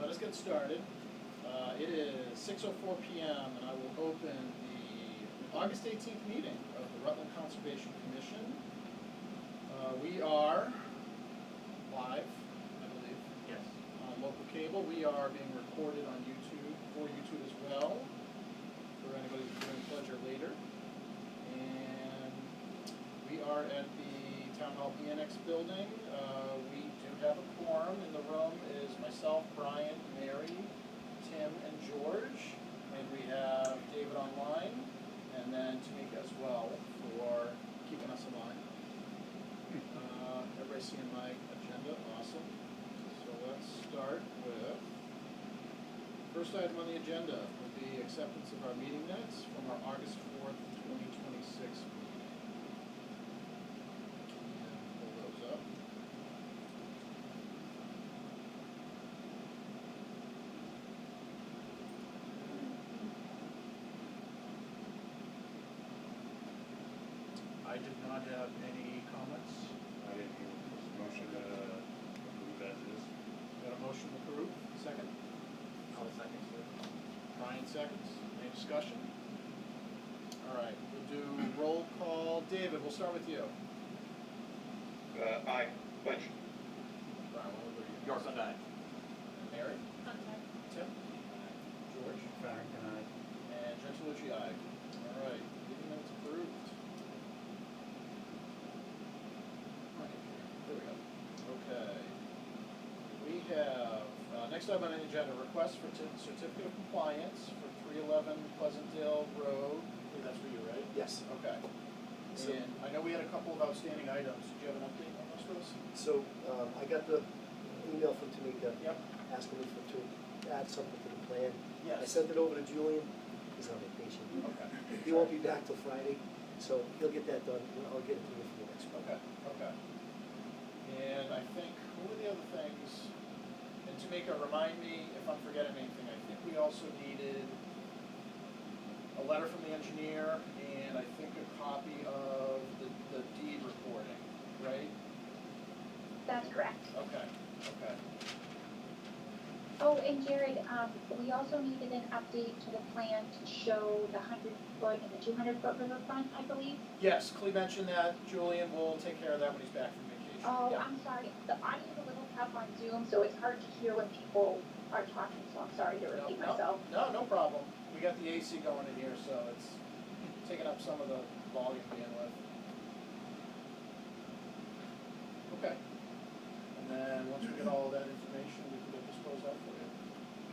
let us get started. It is 6:04 p.m. and I will open the August 18th meeting of the Rutland Conservation Commission. We are live, I believe. Yes. On local cable. We are being recorded on YouTube, for YouTube as well, for anybody who's doing pleasure later. And we are at the Town Hall Annex building. We do have a quorum. In the room is myself, Brian, Mary, Tim, and George. And we have David online, and then Tamika as well for keeping us in line. Everybody seeing my agenda? Awesome. So let's start with, first item on the agenda will be acceptance of our meeting minutes from our August 4th, 2026 meeting. And pull those up. I did not have any comments. I didn't hear this motion to approve as is. Got a motion to approve? Second? I'll second, sir. Brian seconds. Any discussion? All right, we'll do roll call. David, we'll start with you. Aye. Bunch. Brian, what were you? York and I. Mary? Tim? George? Farrington, aye. And Gentilucci, aye. All right, meeting minutes approved. There we go. Okay. We have, next item on the agenda, request for certificate of compliance for 311 Pleasantdale Road. Okay, that's for you, right? Yes. Okay. So- And I know we had a couple of outstanding items. Did you have an update on those for us? So I got the email from Tamika Yep. asking me to add something to the plan. Yes. I sent it over to Julian. He's on vacation. Okay. He won't be back till Friday, so he'll get that done. I'll get it to you for the next one. Okay, okay. And I think, what were the other things? And Tamika, remind me if I'm forgetting anything. I think we also needed a letter from the engineer and I think a copy of the deed recording, right? That's correct. Okay, okay. Oh, and Jared, we also needed an update to the plan to show the 100-foot and the 200-foot riverfront, I believe. Yes, Clea mentioned that. Julian will take care of that when he's back from vacation. Oh, Yeah. I'm sorry. The audio's a little tough on Zoom, so it's hard to hear when people are talking, so I'm sorry to repeat myself. No problem. We got the AC going in here, so it's taking up some of the volume to begin with. Okay. And then, once we get all of that information, we can get this closed out for you.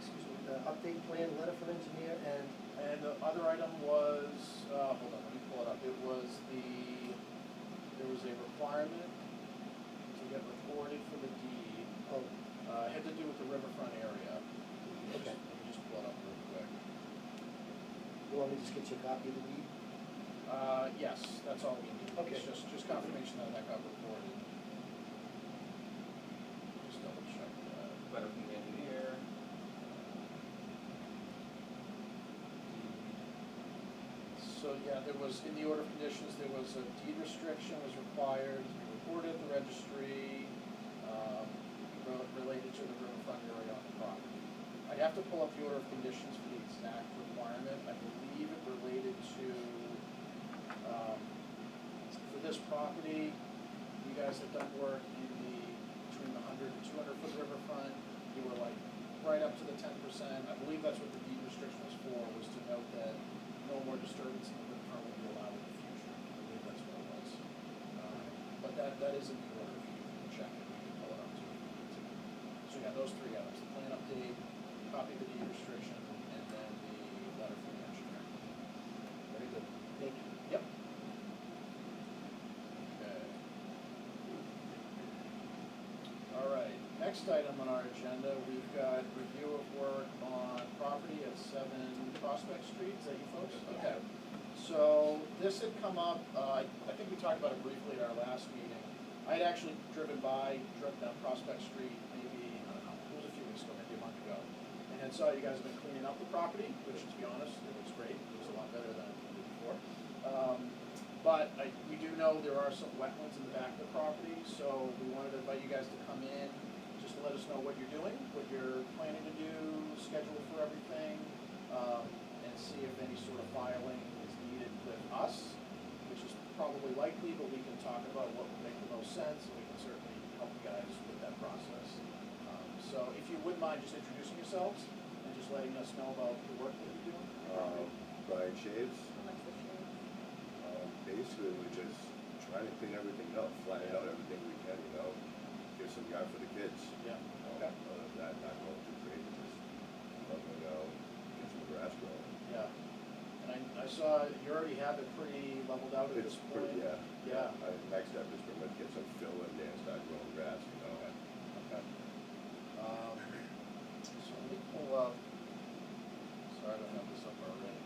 Excuse me, update plan, letter from engineer, and And the other item was, hold on, let me pull it up. It was there was a requirement to get recorded for the deed. It had to do with the riverfront area. Okay. Let me just pull it up real quick. you want me to just get you a copy of the deed? Yes, that's all we need. Okay. It's just confirmation that got recorded. Just double check that. Letter from the engineer. So yeah, there was, in the order of conditions, there was a deed restriction was required to be recorded at the registry, related to the riverfront area on the property. I'd have to pull up the order of conditions for the exact requirement. I believe it related to, for this property, you guys have done work in between the 100 and 200 foot riverfront. You were like right up to the 10%. I believe that's what the deed restriction was for, was to note that no more disturbance in the riverfront will be allowed in the future. I believe that's what it was. But that is in the order, if you can check it, we can pull it up too. So yeah, those three items, the plan update, copy of the deed restriction, and then the letter from the engineer. Very good. Thank you. Yep. Okay. All right, next item on our agenda, we've got review of work on property at 7 Prospect Street. Is that you folks? Okay. So this had come up, I think we talked about it briefly at our last meeting. I had actually driven down Prospect Street maybe, I don't know, it was a few weeks ago, maybe a month ago. And then saw you guys have been cleaning up the property, which to be honest, it looks great. It was a lot better than it did before. But we do know there are some wetlands in the back of the property, so we wanted to invite you guys to come in, just to let us us know what you're doing, what you're planning to do, schedule for everything, and see if any sort of filing is needed with us, which is probably likely, but we can talk about what would make the most sense, and we can certainly help you guys with that process. So if you wouldn't mind just introducing yourselves and just letting us know about the work that you're doing. Brian Shaves. Basically, we're just trying to clean everything up, flatten out everything we can, you know, give some yard for the kids. Yeah, You know, okay. Other than that, not going too crazy, just letting it out, get some grass growing. Yeah, and I saw you already have it pretty leveled out at this It's point. pretty, yeah. Yeah. Next step is pretty much get some fill in there and start growing grass, you know. Okay. So let me pull up, sorry I don't have this up already.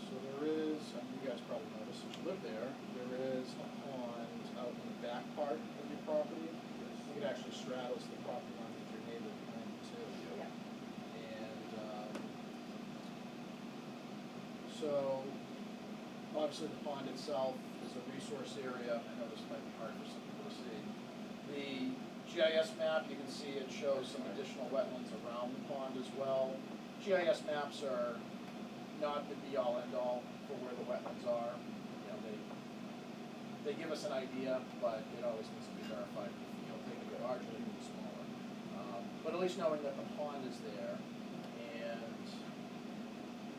So there is, and you guys probably know this since you live there, there is a pond out in the back part of your property. I think it actually straddles the property line with your neighbor behind you too. And, so, obviously the pond itself is a resource area. I know this might be hard for some people to see. The GIS map, you can see it shows some additional wetlands around the pond as well. GIS maps are not the be-all, end-all for where the wetlands are. You know, they give us an idea, but it always needs to be verified in the field. They can be larger, they can be smaller. But at least knowing that the pond is there, and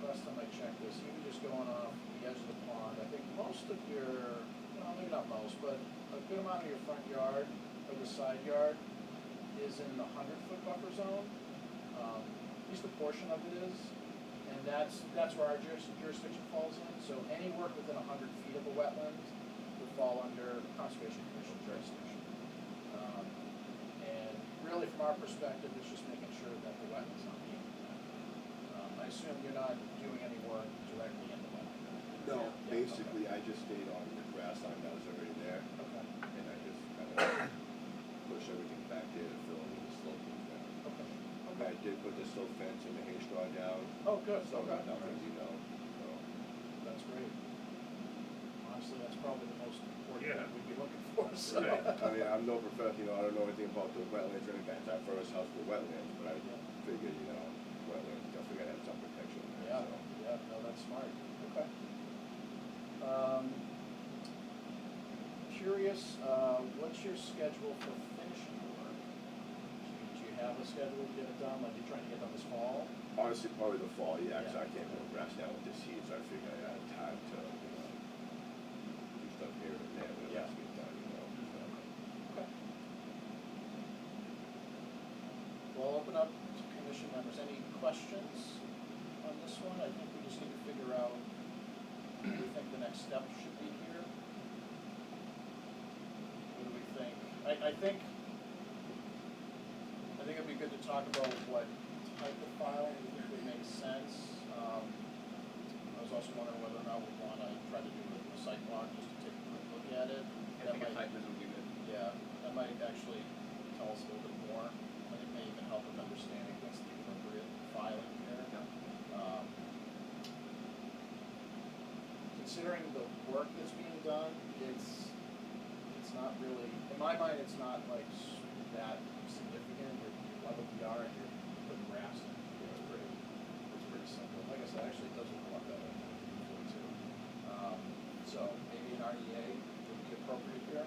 last time I checked this, even just going off the edge of the pond, I think most of your, well, maybe not most, but a good amount of your front yard, or the side yard, is in the 100-foot buffer zone. At least a portion of it is. And that's where our jurisdiction falls in. So any work within 100 feet of a wetland would fall under Conservation Commission jurisdiction. And really, from our perspective, it's just making sure that the wetland's not being protected. I assume you're not doing any work directly in the wetland. No, Yeah, basically, I just stayed on the grass line that was already there, Okay. and I just kind of push everything back there to fill in the slope. Okay. I did put the silt fence and the hay straw down, Oh, good. so Okay. nothing, you know, so. That's great. Honestly, that's probably the most important Yeah. thing we'd be looking for. So. I mean, I'm no professional, I don't know anything about the wetlands or anything. It's our first house with wetlands, but I figured, you know, wetlands definitely gotta have some protection there, Yeah, so. yeah, no, that's smart. Okay. Curious, what's your schedule for finishing the work? Do you have a schedule to get it done? Like, you're trying to get done this fall? Honestly, probably the fall, yeah, 'cause Yeah. I can't grow grass now with this heat, so I figure I got time to, you know, do stuff here and there when it Yeah. has to get done, you know, so. Okay. Well, I'll open up to commission members. Any questions on this one? I think we just need to figure out what we think the next step should be here. What do we think? I think it'd be good to talk about what type of filing we think would make sense. I was also wondering whether or not we wanna try to do a site walk just to take a quick look at it. I think a site visit would be good. Yeah, that might actually tell us a little bit more. I think may even help with understanding what's the appropriate filing here. Considering the work that's being done, it's not really, in my mind, it's not like that significant. You're level the yard, you're putting grass in. It's pretty simple. Like I said, actually, it does look a lot better than it did before too. So maybe an RDA would be appropriate here.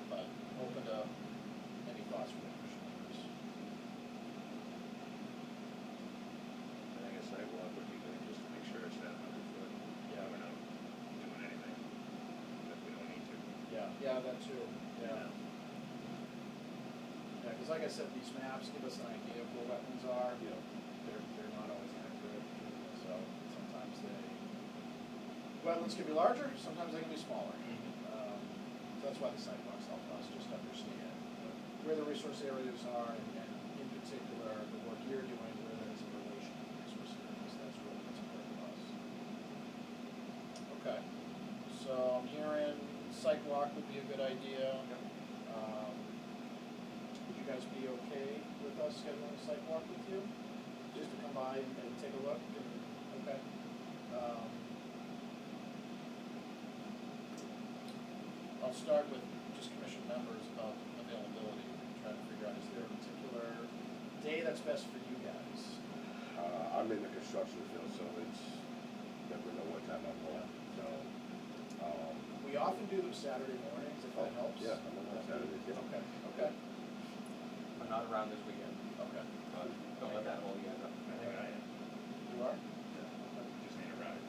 But open to any thoughts from the commission members. I think a sidewalk would be good, just to make sure it's that 100 foot. Yeah. We're not doing anything that we don't need to. Yeah, that too, yeah. Yeah, cause like I said, these maps give us an idea of where wetlands are. Yeah. They're not always accurate, so sometimes wetlands can be larger, sometimes they can be smaller. So that's why the sidewalks help us just understand where the resource areas are, and in particular, the work you're doing, where that is in relation to the resource areas. That's really what's important to us. Okay, so I'm hearing sidewalk would be a good idea. scheduling a site walk with you, just to come by and take a look, and, okay. I'll start with just commission members about availability, trying to figure out, is there a particular day that's best for you guys? I'm in the construction field, so it's, never know what time I'm home, so, We often do them Saturday mornings, if that helps. yeah, I'm on Saturday, yeah. Okay, okay, I'm not around this weekend. okay. Don't let that hold you guys up. I think I am. You are? Just need a ride.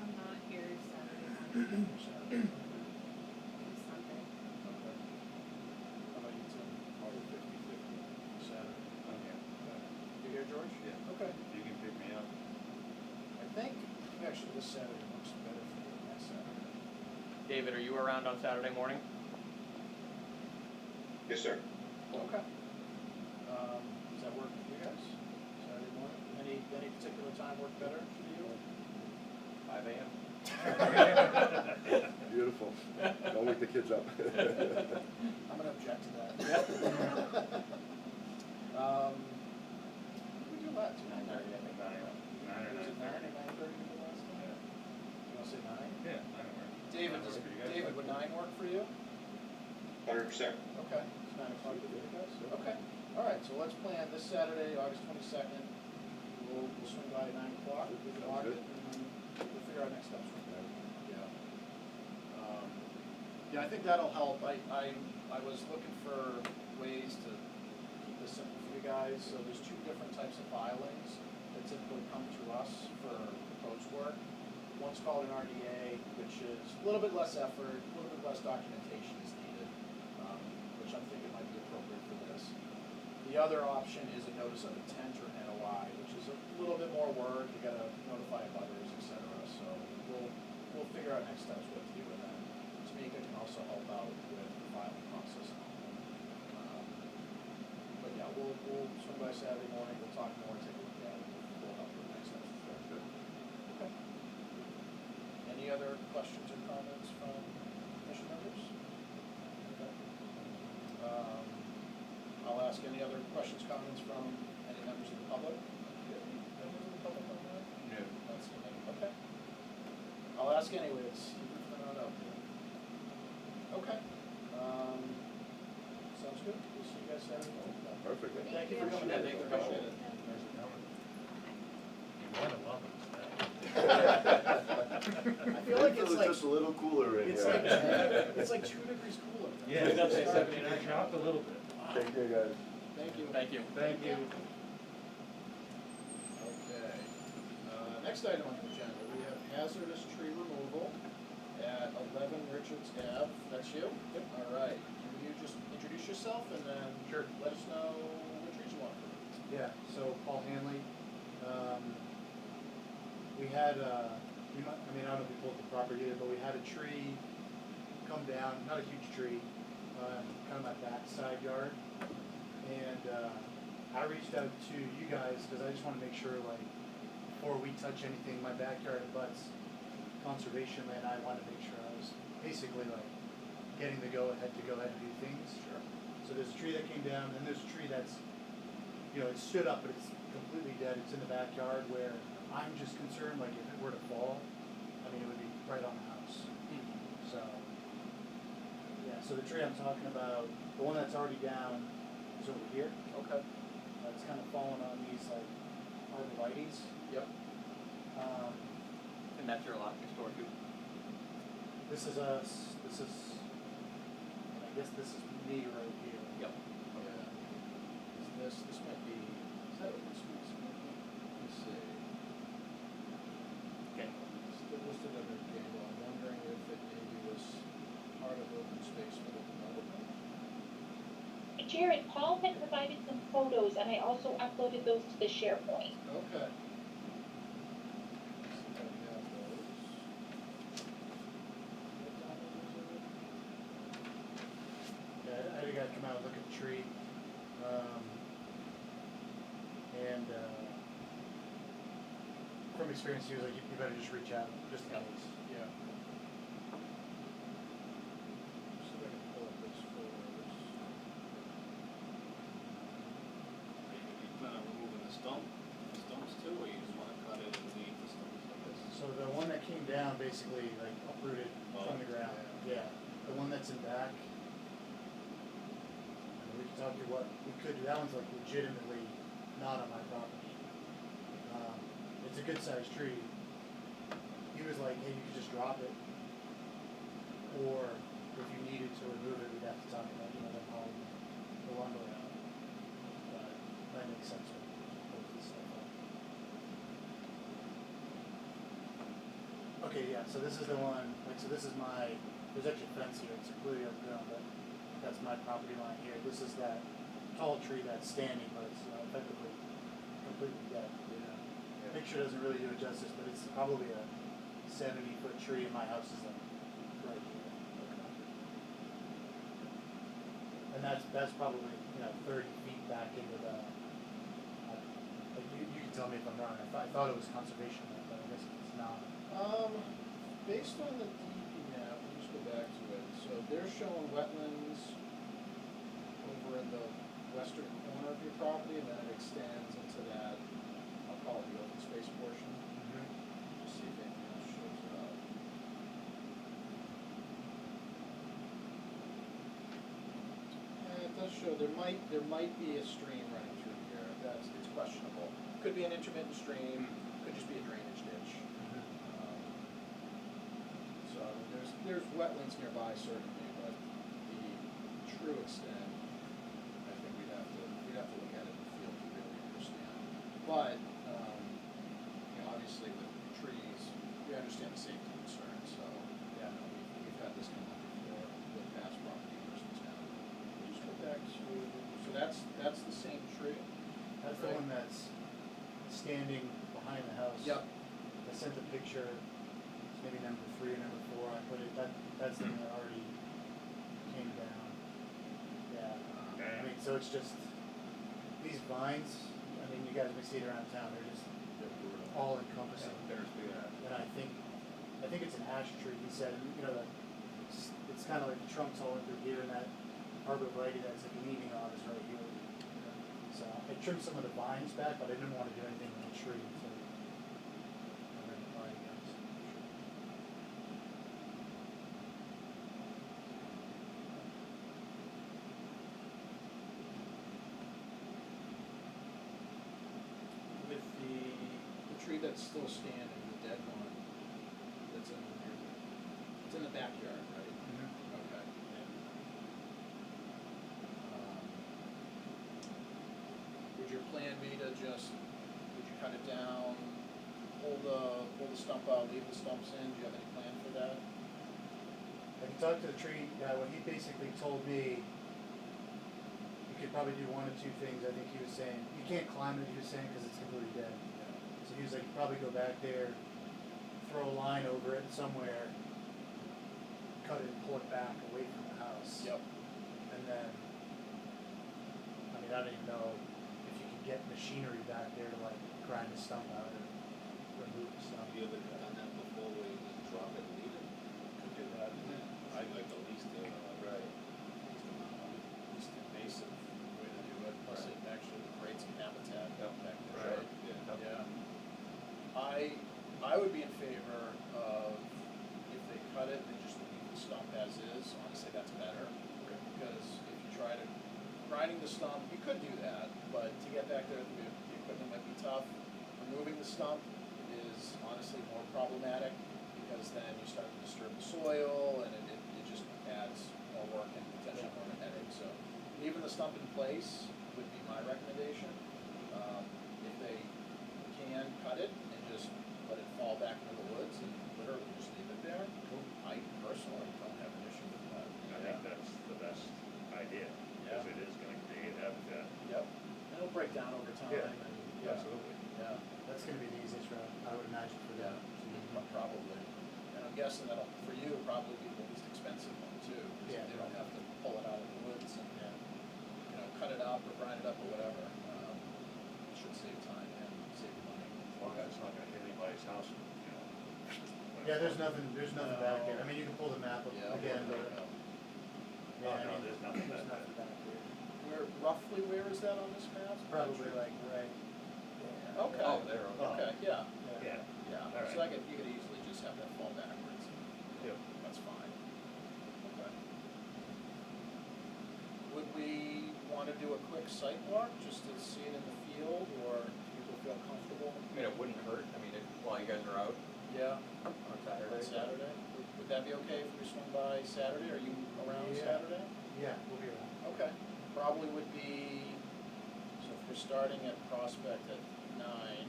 I'm not here Saturday morning, Saturday. Sunday. Okay. How about you, Tim? Are you 50/50 Saturday? I'm here. You here, George? Yeah. Okay. You can pick me up. I think actually this Saturday looks better for you than next Saturday. David, are you around on Saturday morning? Yes, sir. Okay. Does that work for you guys? Saturday morning? Any particular time work better for you? 5 a.m. Beautiful. Don't wake the kids up. I'm gonna object to that. What did we do last? 9:30, I think. 9 or Was it 9:30. 9:30 we did last time? Yeah. You wanna say 9? Yeah, 9 will work. David, That work for you guys? David, would 9 work for you? 100%. Okay, it's 9 o'clock for you guys? Okay, all right, so let's plan this Saturday, August 22nd. We'll swing by at 9 o'clock, we can Sounds mark it, good. and then we'll figure out next steps from there. Yeah. Yeah, I think that'll help. I was looking for ways to keep this simple for you guys. So there's 2 different types of filings that typically come to us for proposed work. One's called an RDA, which is a little bit less effort, a little bit less documentation is needed, which I'm thinking might be appropriate for this. The other option is a notice of intent or NOI, which is a little bit more work. You gotta notify butters, et cetera. So we'll figure out next steps with you, and then Tamika can also help out with the filing process. But yeah, we'll swing by Saturday morning. We'll talk more, take a look at it. We'll help with next steps. Sounds good. Okay. Any other questions or comments from commission members? Okay. I'll ask any other questions, comments from any members of the public? Do you have any members of the public online? No. Not seeing any. Okay. I'll ask anyways, even if they're not out there. Okay. Sounds good. We'll see you guys Saturday morning. Perfect. Thank you for coming in. Thanks for coming in. Thanks for coming. You're more than welcome. I feel like it's like, just a little cooler in it's here. like, it's like 2 degrees cooler. Yeah, It does say it 79. dropped a little bit. Take care, guys. Thank you. Thank you. Thank you. Okay. Next item on the agenda, we have hazardous tree removal at 11 Richards Ave. That's you? Yep. All right. Can you just introduce yourself and then Sure. let us know what trees you want? Yeah, so Paul Hanley, we had, I don't know if we pulled the property yet, but we had a tree come down, not a huge tree, kind of my back side yard. And, I reached out to you guys, cause I just wanna make sure, like, before we touch anything, my backyard abuts conservation land, I wanted to make sure I was basically like getting the go-ahead to go ahead and do things. Sure. So there's a tree that came down, and there's a tree that's, it stood up, but it's completely dead. It's in the backyard where I'm just concerned, like, if it were to fall, it would be right on the house. So, yeah, so the tree I'm talking about, the one that's already down is over here. Okay. It's kind of fallen on these, like, arborvitaes. Yep. And that's your lot next door too? This is us, I guess this is me right here. Yep. Yeah. This might be, is that open space? Let's see. Okay. It's still listed under Gable. I'm wondering if it maybe was part of open space for the development. Jared, Paul had provided some photos, and I also uploaded those to the SharePoint. Okay. See if I have those. Yeah, I had a guy come out and look at the tree, and from experience, he was like, you better just reach out, just in Yeah. case. Yeah. down, basically like uprooted from the ground. Yeah, the one that's in back. I mean, we can talk to what we could do. That one's like legitimately not on my property. It's a good sized tree. He was like, hey, you could just drop it, or if you needed to remove it, we'd have to talk about them hauling the lumber out. But that makes sense when you pull this stuff up. Okay, yeah, so this is the one, like, so this is my, there's actually a fence here, it's completely overgrown, but that's my property line here. This is that tall tree that's standing, but it's effectively completely dead. The picture doesn't really do it justice, but it's probably a 70-foot tree, and my house is like right here. And that's probably 30 feet back into the. Like you can tell me if I'm wrong. I thought it was conservation land, but I guess it's not. Based on the DEP map, let me just go back to it. So they're showing wetlands over in the western corner of your property, and then it extends into that, I'll call it the open space portion. Just see if anything else shows up. Yeah, it does show there might be a stream running through here. It's questionable. Could be an intermittent stream, could just be a drainage ditch. So there's wetlands nearby certainly, but the true extent, I think we'd have to look at it in the field to really understand. But obviously with trees, we understand the safety concerns. So yeah, no, we've had this come up before with past property owners in town. We'll just go back to that's the same tree. That's the one that's standing behind the house. Yep. I sent the picture. It's maybe number 3 or number 4. I put it. That's the one that already came down. Yeah. I mean, so it's just these vines. I mean, you guys may see it around town. They're just all encompassing. And I think it's an ash tree. He said, it's kind of like the trunks all in through here, and that arborvitae that's like leaning on is right here. So I trimmed some of the vines back, but I didn't want to do anything with the tree. So I'm going to buy it, guys. With the tree that's still standing, the dead one, that's it's in the backyard, right? Okay. Would your plan be to would you cut it down, pull the stump out, leave the stumps in? Do you have any plan for that? I can talk to the tree guy. What he basically told me, you could probably do one of two things. I think he was saying you can't climb it. He was saying because it's completely dead. So he was like, probably go back there, throw a line over it somewhere, cut it and pull it back away from the house. Yep. And then, I mean, I don't even know if you could get machinery back there to like grind the stump out or remove the stump. You ever done that before where you just drop it and leave it? Could do that. I'd like the least, Right. Least invasive way to do it, plus it actually creates some habitat back there. Right. Yeah. I would be in favor of if they cut it and just leave the stump as is. Honestly, that's better. Because if you try to grinding the stump, you could do that, but to get back there, the equipment might be tough. Removing the stump is honestly more problematic because then you start to disturb the soil and it just adds more work and potentially more of a headache. So leaving the stump in place would be my recommendation. If they can cut it and just let it fall back into the woods and literally just leave it there, I personally don't have an issue with that. I think that's the best idea, because it is going to create habitat. Yep, and it'll break down over time. Yeah, And, absolutely. Yeah, That's going to be the easiest route, I would imagine, for them. probably. And I'm guessing that'll, for you, probably be the least expensive one too. Because Yeah. they don't have to pull it out of the woods and, cut it up or grind it up or whatever. It should save time and save money. Well, it's not going to hit anybody's house, Yeah, there's nothing back there. I mean, you can pull the map up Yeah, again, but no. yeah, Oh, I no, mean, there's nothing back there. back there. Where is that on this map? Probably like right there. Okay. Oh, there, okay. Okay, yeah. Yeah. Yeah, All so right. you could easily just just have that fall backwards. Yep. That's fine. Okay. Would we wanna do a quick site walk, just to see it in the field, or do people feel comfortable? I mean, it wouldn't hurt, I mean, while you guys are out Yeah, on Saturday. on Saturday? Would that be okay if we swing by Saturday? Are you around Yeah. Saturday? Yeah, we'll be around. Okay, probably would be, so if we're starting at Prospect at 9,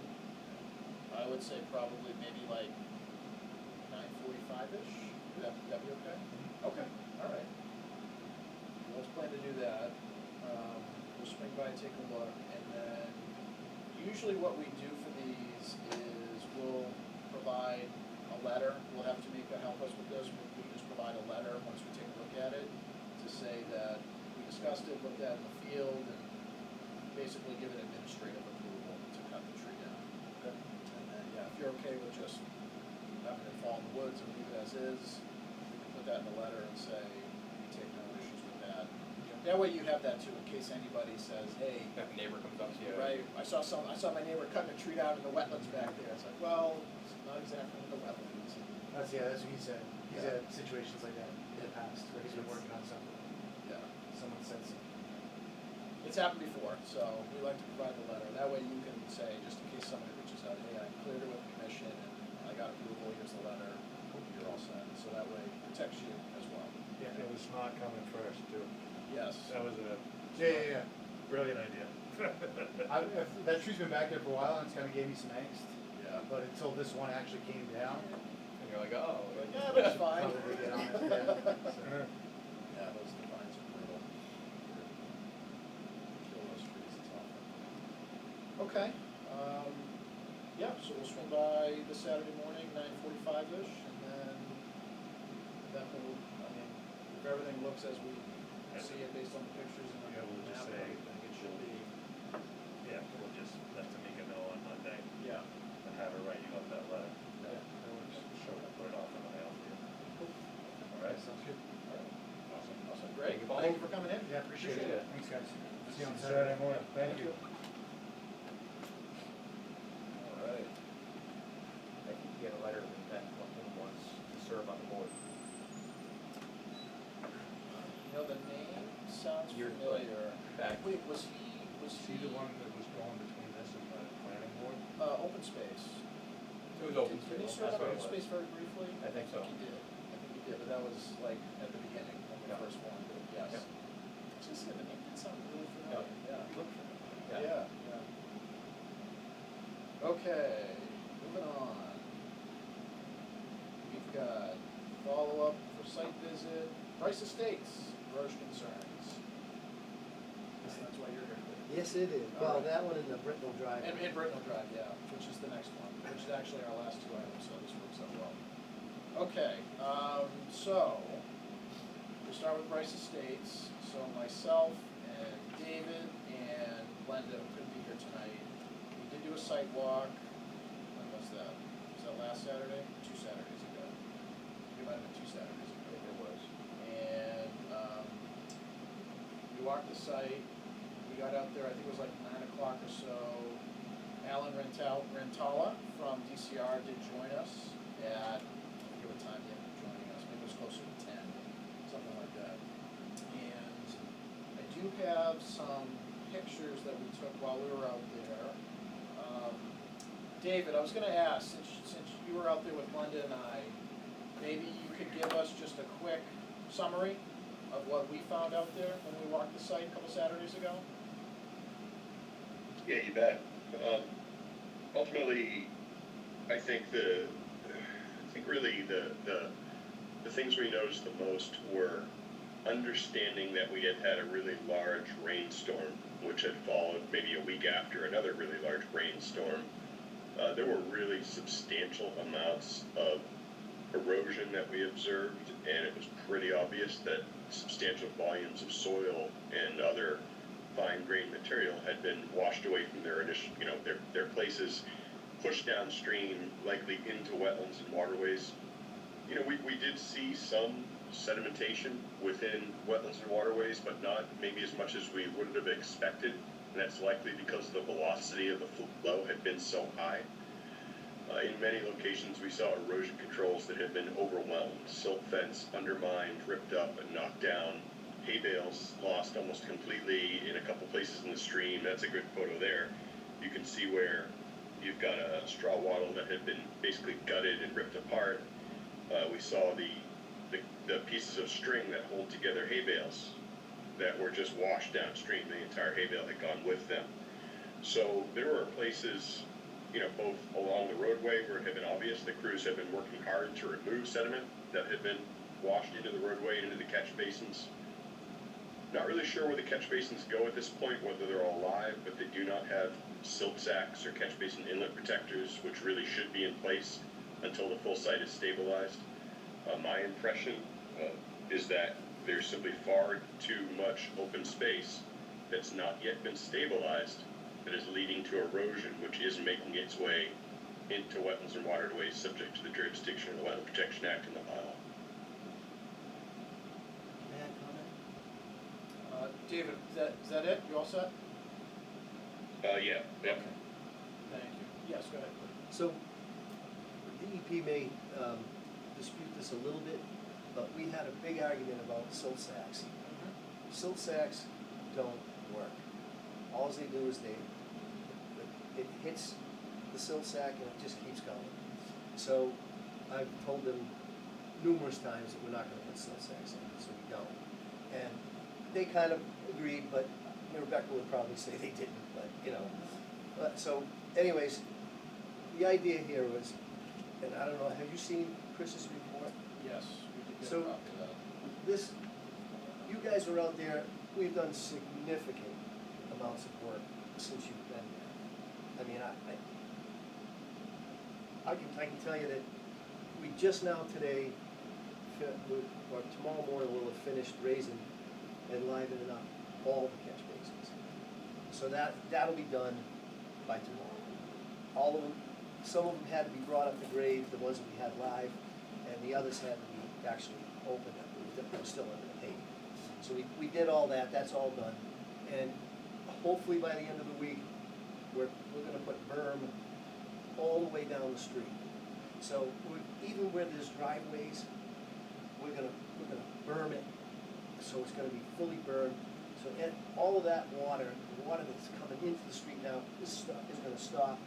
I would say probably maybe like 9:45-ish, that be okay? Okay, all right. Let's plan to do that. We'll swing by, take a look, and then usually what we do for these is we'll provide a letter. We'll have Tamika help us with this. We just provide a letter once we take a look at it to say that we discussed it, looked at it in the field, and basically give it administrative approval to cut the tree down. Okay. And then, yeah, if you're okay with just having it fall in the woods and leave it as is, we can put that in the letter and say, we take no issues with that. That way you have that too, in case anybody says, hey, If a neighbor comes up to you. right, I saw my neighbor cutting a tree down in the wetlands back there. It's like, well, it's not exactly in the wetlands. That's what he said. He's Yeah. had situations like that in the past, where he's been working on something, Yeah. someone said something. It's happened before, so we like to provide the letter. That way you can say, just in case somebody reaches out, hey, I cleared it with the commission and I got approval, here's the letter, you're all set. So that way it protects you as well. Yeah. It was smart coming first too. Yes. That was a Yeah. brilliant idea. That tree's been back there for a while, and it's kinda gave me some angst, Yeah. but until this one actually came down, And you're like, oh. Yeah, but it's fine. Probably get on it, yeah. Yeah, those vines are brutal. Kill those trees, it's awful. Okay, yeah, so we'll swing by this Saturday morning, 9:45-ish, and then that will, I mean, if everything looks as we see it based on the pictures and Yeah, the we'll just map, say- I think it should be, Yeah, we'll just let Tamika know on Monday yeah. and have her write you up that letter. Yeah, that works. Show up, put it off in the mail for you. All right? Sounds good. Awesome, awesome, great. Thank you, Paul. Thank you for coming in. Yeah, appreciate Appreciate it. it. Thanks, guys. See you on Saturday morning. Thank you. All right. I think you get a letter of intent from him once to serve on the board. You know, the name sounds Years familiar. back. Wait, was he Was he the one that was going between this and the planning board? Open space? It was open Did he space, serve that's on what it open was. space very briefly? I think so. He did, but that was like at the beginning, when we Yeah. first formed it, yes. Yeah. Just said the name did sound really familiar, yeah. You look for him. Yeah, yeah. Okay, moving on. We've got follow-up for site visit, Brice Estates, erosion concerns. Guess that's why you're here today. Yes, it is. All Well, right. that one in the Brintnal Drive. And Brintnal Drive, yeah, which is the next one, which is actually our last two items, so this works out well. Okay, so, we start with Brice Estates, so myself and David and Glenda couldn't be here tonight. We did do a site walk, when was that? Was that last Saturday? 2 Saturdays ago. It might have been 2 Saturdays ago. It was. And, we walked the site, we got out there, I think it was like 9 o'clock or so. Alan Rentala from DCR did join us at, I forget what time he ended up joining us, maybe it was closer to 10, something like that. And I do have some pictures that we took while we were out there. David, I was gonna ask, since you were out there with Glenda and I, maybe you could give us just a quick summary of what we found out there when we walked the site a couple Saturdays ago? Yeah, you bet. Ultimately, I think really the things we noticed the most were understanding that we had had a really large rainstorm, which had followed maybe a week after another really large rainstorm. There were really substantial amounts of erosion that we observed, and it was pretty obvious that substantial volumes of soil and other fine-grained material had been washed away from their initial, their places, pushed downstream, likely into wetlands and waterways. We did see some sedimentation within wetlands and waterways, but not maybe as much as we would have expected, and that's likely because the velocity of the flow had been so high. In many locations, we saw erosion controls that had been overwhelmed, silt fence undermined, ripped up, and knocked down. Hay bales lost almost completely in a couple places in the stream. That's a good photo there. You can see where you've got a straw wattle that had been basically gutted and ripped apart. We saw the pieces of string that hold together hay bales that were just washed downstream. The entire hay bale had gone with them. So there were places, both along the roadway where it had been obvious the crews had been working hard to remove sediment that had been washed into the roadway and into the catch basins. Not really sure where the catch basins go at this point, whether they're all live, but they do not have silt sacks or catch basin inlet protectors, which really should be in place until the full site is stabilized. My impression is that there's simply far too much open space that's not yet been stabilized that is leading to erosion, which is making its way into wetlands and waterways subject to the jurisdiction of the Wetland Protection Act and the bylaw. May I comment? David, is that it? You all set? Yeah. Okay. Thank you. Yes, go ahead. So, DEP may dispute this a little bit, but we had a big argument about silt sacks. Silt sacks don't work. All they do is it hits the silt sack and it just keeps going. So I've told them numerous times that we're not gonna put silt sacks in, so we don't. And they kind of agreed, but Rebecca would probably say they didn't, but, so anyways, the idea here was, and I don't know, have you seen Chris's report? Yes, we did get a So- copy of that. This, you guys were out there, we've done significant amounts of work since you've been there. I mean, I can tell you that we just now today, or tomorrow morning, we'll have finished raising and livening up all the catch basins. So that'll be done by tomorrow. All of them, some of them had to be brought up to grade, the ones that we had live, and the others had to be actually opened up, they were still under the hay. So we did all that, that's all done, and hopefully by the end of the week, we're gonna put berm all the way down the street. So even where there's driveways, we're gonna berm it, so it's gonna be fully bermed. So all of that water, the water that's coming into the street now is gonna stop,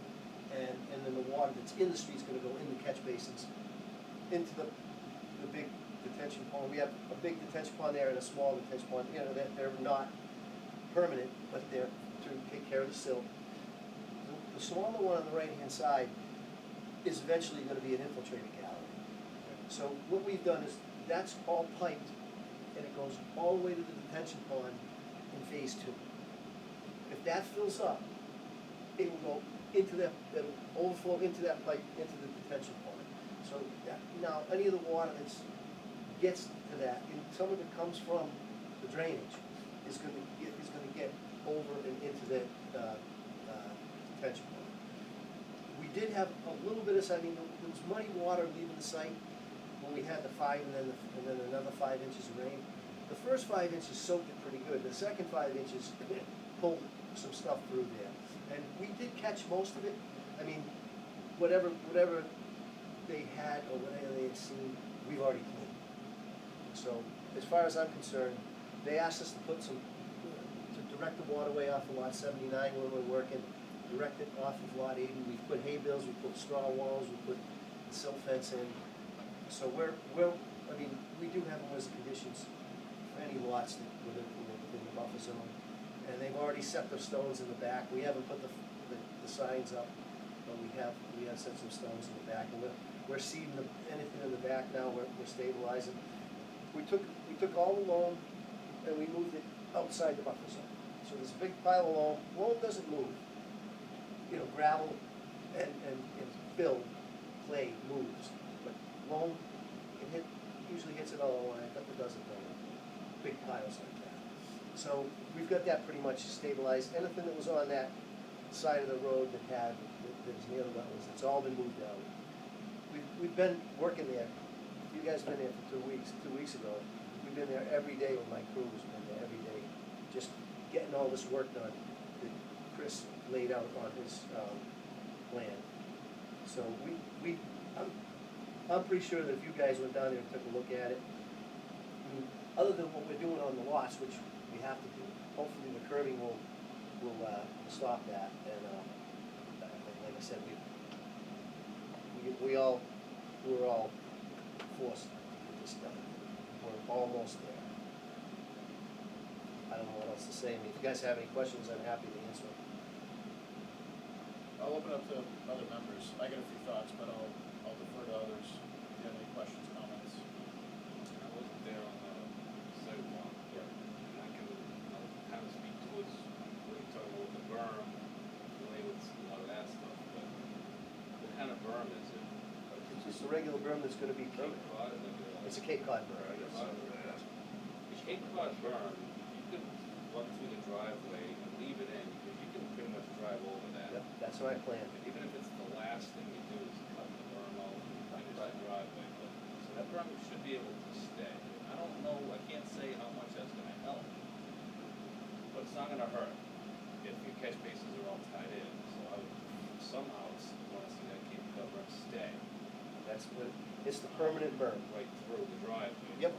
and then the water that's in the street's gonna go in the catch basins, into the big detention pond. We have a big detention pond there and a small detention pond, they're not permanent, but they're to take care of the silt. The smaller one on the right-hand side is eventually gonna be an infiltrated gallery. So what we've done is, that's all piped, and it goes all the way to the detention pond in phase 2. If that fills up, it will go into that, it'll overflow into that pipe, into the detention pond. So now, any of the water that gets to that, and some of it comes from the drainage, is gonna get over and into that detention pond. We did have a little bit of, there was muddy water leaving the site when we had the 5 and then another 5 inches of rain. The first 5 inches soaked it pretty good. The second 5 inches pulled some stuff through there. And we did catch most of it. I mean, whatever they had or whatever they had seen, we've already cleaned. So as far as I'm concerned, they asked us to put to direct the waterway off of lot 79 when we're working, direct it off of lot 80. We put hay bales, we put straw walls, we put the silt fence in. So we do have them as conditions for any lots that within the buffer zone. And they've already set the stones in the back. We haven't put the signs up, but we have set some stones in the back. And we're seeding anything in the back now, we're stabilizing. We took all the loam and we moved it outside the buffer zone. So there's a big pile of loam. Loam doesn't move. Gravel and fill, clay moves. But loam, usually hits it all the line, but it doesn't go in big piles like that. So we've got that pretty much stabilized. Anything that was on that side of the road that was near the wetlands, it's all been moved out. We've been working there. You guys been there for 2 weeks. 2 weeks ago, we've been there every day with my crew. Has been there every day, just getting all this work done that Chris laid out on his plan. So I'm pretty sure that if you guys went down there and took a look at it, I mean, other than what we're doing on the lots, which we have to do, hopefully the curbing will stop that, and, like I said, we're all forced to get this done. We're almost there. I don't know what else to say. I mean, if you guys have any questions, I'm happy to answer them. I'll open up to other members. I got a few thoughts, but I'll defer to others if you have any questions, comments. I wasn't there on the sidewalk, and I can, I'll kind of speak towards what you're talking about with the berm, familiar with a lot of that stuff, but what kind of berm is it? It's just a regular berm that's gonna be Cape permanent. Cod, like It's a Cape Cod berm, I guess. The Cape Cod berm, you could run through the driveway and leave it in, because you can pretty much drive over that. Yep, that's my plan. Even if it's the last thing you do is cut the berm out and finish the driveway, but, so that berm should be able to stay. I don't know, I can't say how much that's gonna help, but it's not gonna hurt if your catch bases are all tied in, so I would somehow wanna see that Cape Cod berm stay That's what, it's the permanent berm. right through the driveway. Yep,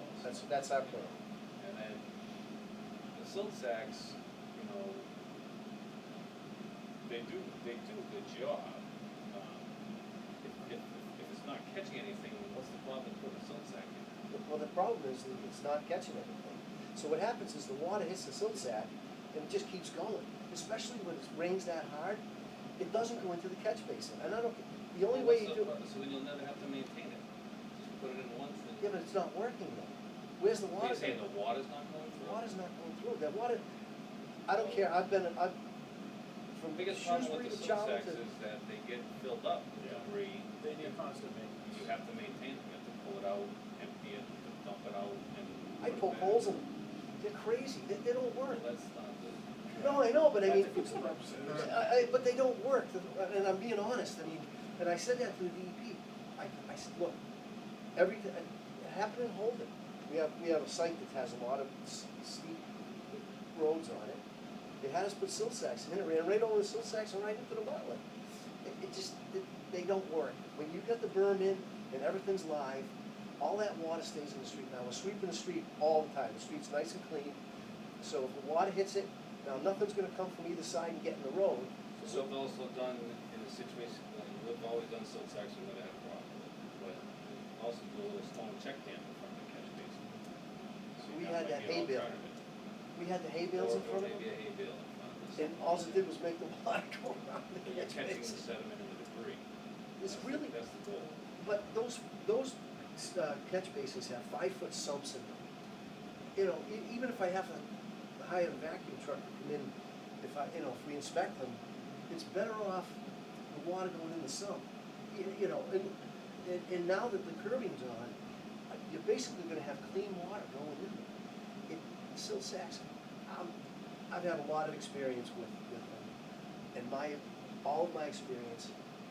that's our plan. And then the silt sacks, you know, they do a good job. If it's not catching anything, what's the problem with putting a silt sack in? Well, the problem is that it's not catching anything. So what happens is the water hits the silt sack and it just keeps going, especially when it rains that hard. It doesn't go into the catch basin. And I don't, the only way you do it. So then you'll never have to maintain it. Just put it in once and. Yeah, but it's not working though. Where's the water? You're saying the water's not going The through? water's not going through. That water, I don't care, I've from The biggest problem Shrewsbury with the to silt Charlton. sacks is that they get filled up with Yeah. debris. They need constant maintenance. You have to maintain them, you have to pull it out, empty it, dump it out, and. I put it poke back. holes in them. They're crazy. They don't work. Well, that's not good. No, I know, but I mean, That defeats the purpose. but they don't work, and I'm being honest, I mean, and I said that to the DEP. I said, look, everything, it happened in Holden. We have a site that has a lot of steep roads on it. They had us put silt sacks in, it ran right over the silt sacks and right into the wetland. They don't work. When you got the berm in and everything's live, all that water stays in the street. Now, we're sweeping the street all the time. The street's nice and clean. So if the water hits it, now nothing's gonna come from either side and get in the road. So we've also done, in a situation, like, we've always done silt sacks, we never had a problem with it, but also do a little stone check dam in front of the catch basin. So We that had might that be an hay bale. alternative. We had the hay bales in front of Or maybe a them, hay bale in front of and it. all it did was make the water go around the So you're catch catching the basin. sediment and the debris. It's really, That's the goal. but those catch basins have 5-foot sumps in them. You know, even if I have to hire a vacuum truck to come in, if we inspect them, it's better off the water going in the sump. You know, and now that the curbing's on, you're basically gonna have clean water going in there. Silt sacks, I've had a lot of experience with them, and all of my experience,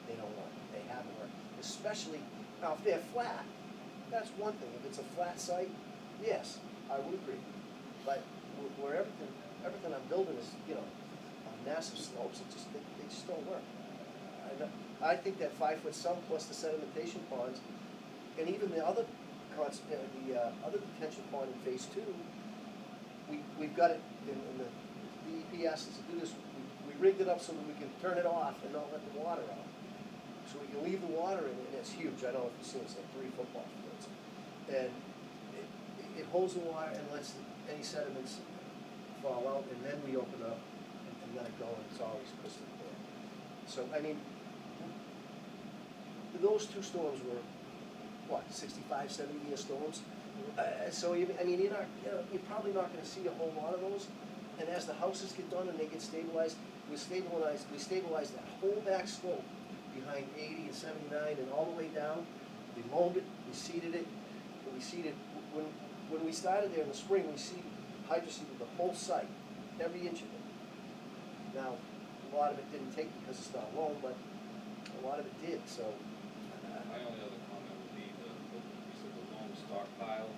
they don't work, they haven't worked. Especially, now if they're flat, that's one thing, if it's a flat site, yes, I would agree. But where everything I'm building is, on massive slopes, they just don't work. I think that 5-foot sump plus the sedimentation ponds, and even the other other detention pond in phase 2, we've got it, in the DEP asked us to do this, we rigged it up so that we can turn it off and not let the water out. So we can leave the water in, and it's huge, I don't know if you've seen it, it's like 3 football fields. And it holds the water and lets any sediments fall out, and then we open up and let it go, and it's always crystal clear. So, I mean, those 2 storms were, 65, 70-year storms? So, you're probably not gonna see a whole lot of those. And as the houses get done and they get stabilized, we stabilize that whole back slope behind 80 and 79 and all the way down. We loamed it, we seeded it, when we started there in the spring, we hydroseeded the whole site, every inch of it. Now, a lot of it didn't take because it's not loam, but a lot of it did, so. My only other comment would be you said the loam stockpile,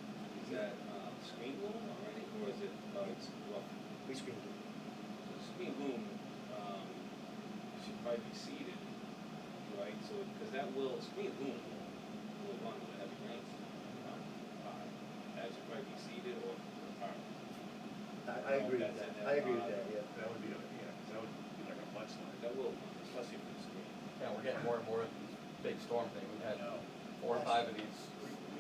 is that screen loam or is it, it's rough? We screened it. The screen loom should probably be seeded, right? so, because that will, screen boom, will run with heavy rains. As it might be seeded or apart. I agree with that, I agree with that, yeah. That would be, yeah, 'cause that would be like a mudslide. That will, especially for the screen. Yeah, we're getting more and more of these big storm things. We've had No. 4 or 5 of these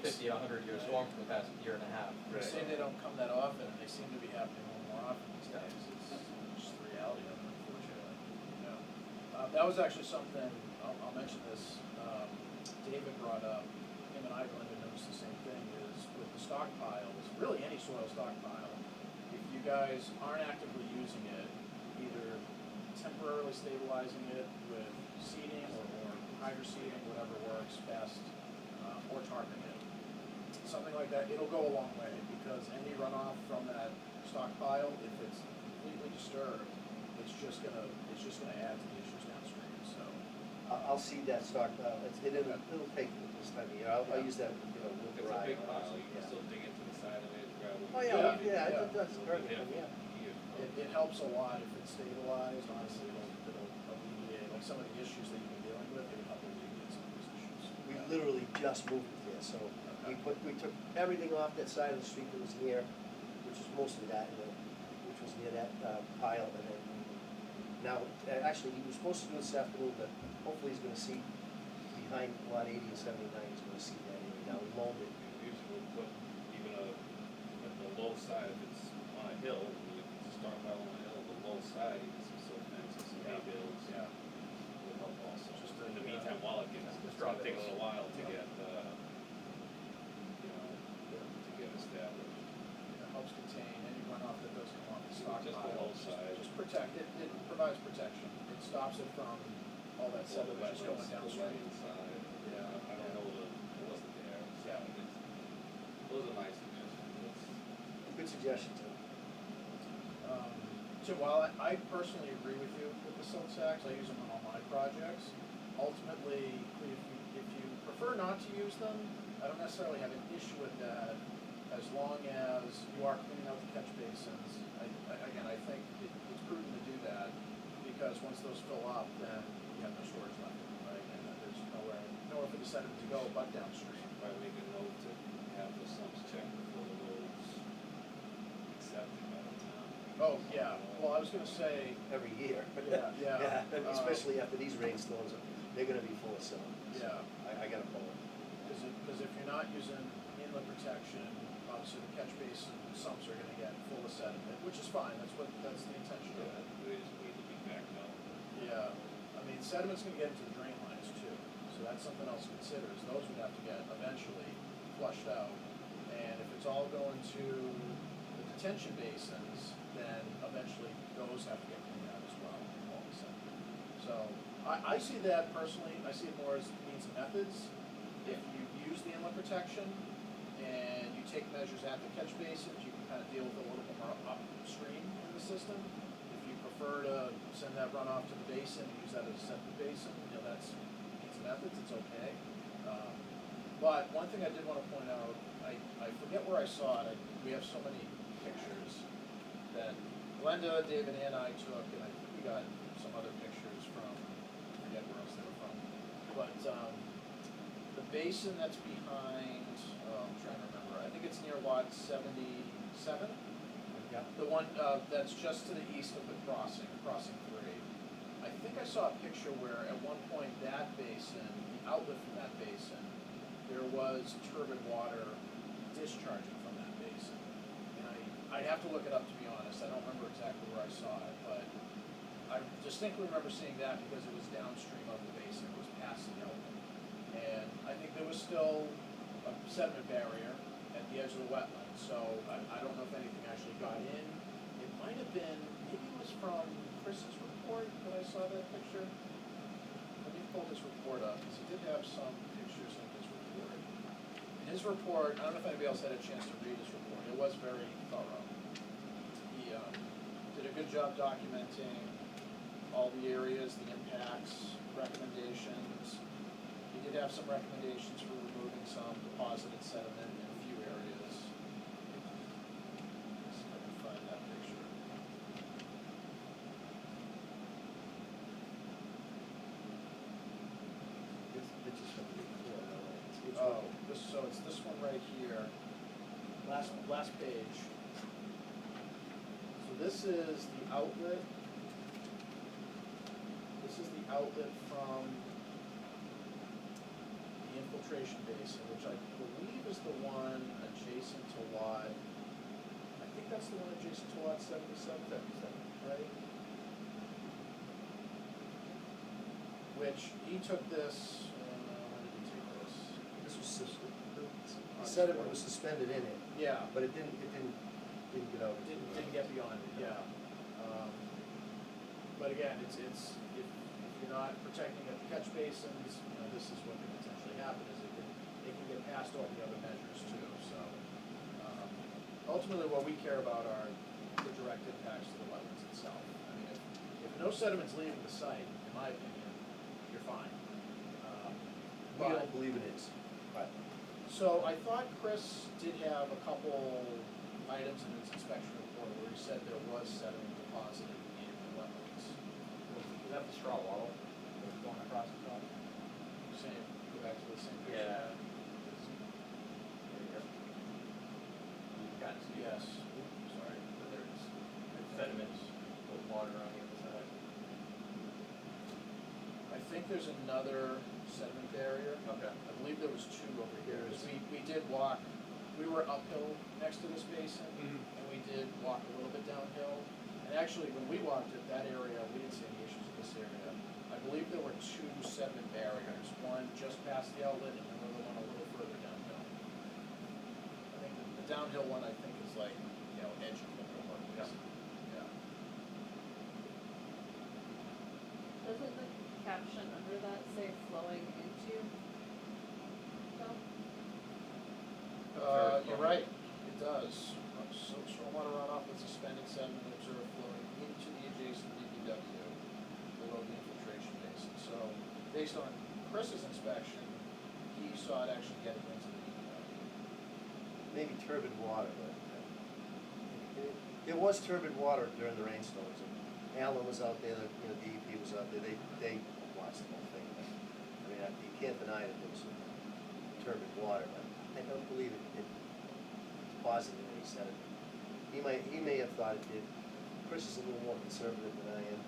50, 100-year storms in the past year and a half. They say they don't come that often, and they seem to be happening a little more often these days. It's just the reality of it, unfortunately. Yeah. That was actually something, I'll mention this, David brought up, him and I Glenda noticed the same thing, is with the stockpiles, really any soil stockpile, if you guys aren't actively using it, either temporarily stabilizing it with seeding or hydro seeding, whatever works best, or tarping it, something like that, it'll go a long way, because any runoff from that stockpile, if it's completely disturbed, it's just gonna add to the issues downstream, so. I'll see that stockpile, it'll take this time of year, I'll use that, with If it's a brine. big pile, you can Yeah. still dig into the side of it, grab it. Oh, yeah, it does, It'll be perfect, there for yeah. years. It helps a lot if it's stabilized, honestly, it'll alleviate, like some of the issues that you've been dealing with, it'll help alleviate some of those issues. We Yeah. literally just moved it there, so we took everything off that side of the street that was near, which was mostly that, which was near that pile, and then now, actually, he was supposed to do it this afternoon, but hopefully he's gonna see behind lot 80 and 79, he's gonna see that area, now we loaned it. Usually we'll put even at the low side, if it's on a hill, if it's a stockpile on a hill, the low side, you can some silt fences, some hay bales. Yeah. Will help also. Just In the yeah. meantime, while it gets, it's gonna take a little while to get, to get established. It helps contain any runoff that does come off the Just stockpile. the low side. Just protect it, it provides protection, it stops it from all that All the sediment just going wetlands, the downstream. wetland side. Yeah. I don't know it wasn't there, so Yeah. those are nice suggestions. Good suggestion, Tim. Jim, while I personally agree with you with the silt sacks, I use them on all my projects. Ultimately, if you prefer not to use them, I don't necessarily have an issue with that, as long as you are cleaning out the catch basins. I think it's prudent to do that, because once those fill up, then you have no storage left, right? And then there's nowhere for the sediment to go but downstream. Probably make a note to have the sumps checked before the roads accepted by the town. Oh, yeah, well, I was gonna say, Every year. Yeah. And especially after these rainstorms, they're gonna be full of silt. So Yeah. I gotta pull it. because if you're not using inlet protection, obviously the catch basin sumps are gonna get full of sediment, which is fine, that's the intention of it. They just need to be backed out. Yeah, I mean, sediment's gonna get into the drain lines too, so that's something else to consider, is those would have to get eventually flushed out. And if it's all going to the detention basins, then eventually those have to get cleaned out as well, all the sediment. So, I see that personally, I see it more as means and methods. If you use the inlet protection and you take measures at the catch basins, you can kind of deal with it a little bit more upstream in the system. If you prefer to send that runoff to the basin and use that as a separate basin, that's means and methods, it's okay. But one thing I did want to point out, I forget where I saw it, we have so many pictures that Glenda, David, and I took, and I think we got some other pictures from, I forget where else they were from. But, the basin that's behind, I'm trying to remember, I think it's near lot 77? Yeah. The one, that's just to the east of the crossing 3. I think I saw a picture where at one point that basin, the outlet from that basin, there was turbid water discharging from that basin. And I'd have to look it up, to be honest, I don't remember exactly where I saw it, but I distinctly remember seeing that because it was downstream of the basin, it was past the outlet. And I think there was still a sediment barrier at the edge of the wetland, so I don't know if anything actually got in. It might have been, maybe it was from Chris's report that I saw that picture. Let me pull this report up, because he did have some pictures in his report. In his report, I don't know if anybody else had a chance to read his report, it was very thorough. He did a good job documenting all the areas, the impacts, recommendations. He did have some recommendations for removing some deposited sediment in a few areas. Let's see if I can find that picture. Oh, so it's this one right here, last page. So this is the outlet. This is the outlet from the infiltration basin, which I believe is the one adjacent to lot, I think that's the one adjacent to lot 77, right? Which, he took this, when did he take this? This was, the sediment was suspended in it, Yeah, but it didn't get out. didn't get beyond it, yeah. But again, if you're not protecting at the catch basins, this is what can potentially happen, is it can get past all the other measures too, so. Ultimately, what we care about are the direct impacts to the wetlands itself. I mean, if no sediment's leaving the site, in my opinion, you're fine. We don't believe it is, but. So I thought Chris did have a couple items in his inspection report where he said there was sediment deposited in the wetlands. Is that the straw wall that's going across the top? Same, go back to the same picture. Yeah. There you go. You can kind of see. Yes, Oops, sorry, there's Sediments, with water on the other side. I think there's another sediment barrier. Okay. I believe there was two over here, There because is. we did walk, we were uphill next to this basin, Mhm. and we did walk a little bit downhill. And actually, when we walked at that area, we didn't see any issues with this area. I believe there were two sediment barriers, one just past the outlet and another one a little further downhill. I think the downhill one, I think, is like, edge of the middle Yeah. Yeah. Doesn't the caption under that say flowing into? You're right, it does. So stormwater runoff with suspended sediment observed flowing into the adjacent DPW below the infiltration basin. So, based on Chris's inspection, he saw it actually getting into the DPW. Maybe turbid water, but it was turbid water during the rainstorms. And Alan was out there, DEP was out there, they watched the whole thing. But, I mean, you can't deny that there was turbid water, but I don't believe it deposited any sediment. He may have thought it did. Chris is a little more conservative than I am.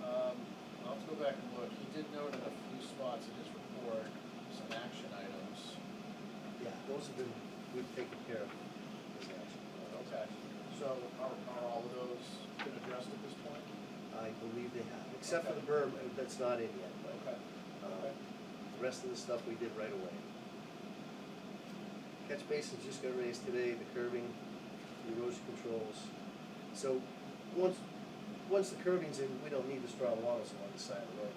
I'll have to go back and look. He did note in a few spots in his report some action items. Yeah, those have been, we've taken care of as action. Okay, so are all of those been addressed at this point? I believe they have, except for Okay. the berm, that's not in yet, but, Okay. Okay. the rest of the stuff we did right away. Catch basins just got raised today, the curbing, the erosion controls. So, once the curbing's in, we don't need the straw walls along the side of the road.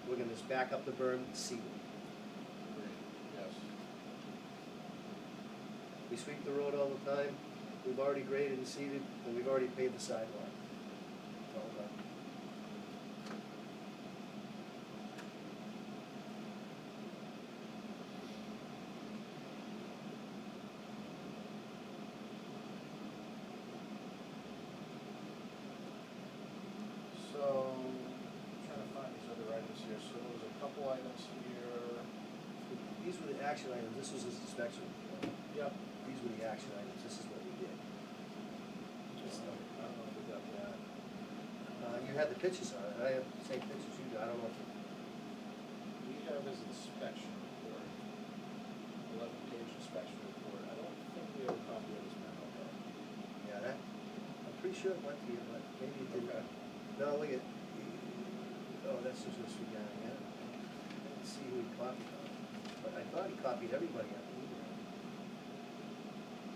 We're gonna just back up the berm, seed it. Agreed. Yes. We sweep the road all the time, we've already graded and seeded, and we've already paved the sidewalk. All done. So, I'm trying to find these other items here. So there was a couple items here. These were the action items, this was his inspection report. Yep. These were the action items, this is what we did. I don't know if we got that. You had the pictures on it, I have the same pictures you do, I don't know if, We have his inspection report, 11-page inspection report. I don't think we have a copy of his memo though. yeah, that, I'm pretty sure it went to you, but maybe it didn't. Okay. No, look at, oh, that's just this week, yeah. I didn't see who he copied on, but I thought he copied everybody on the email.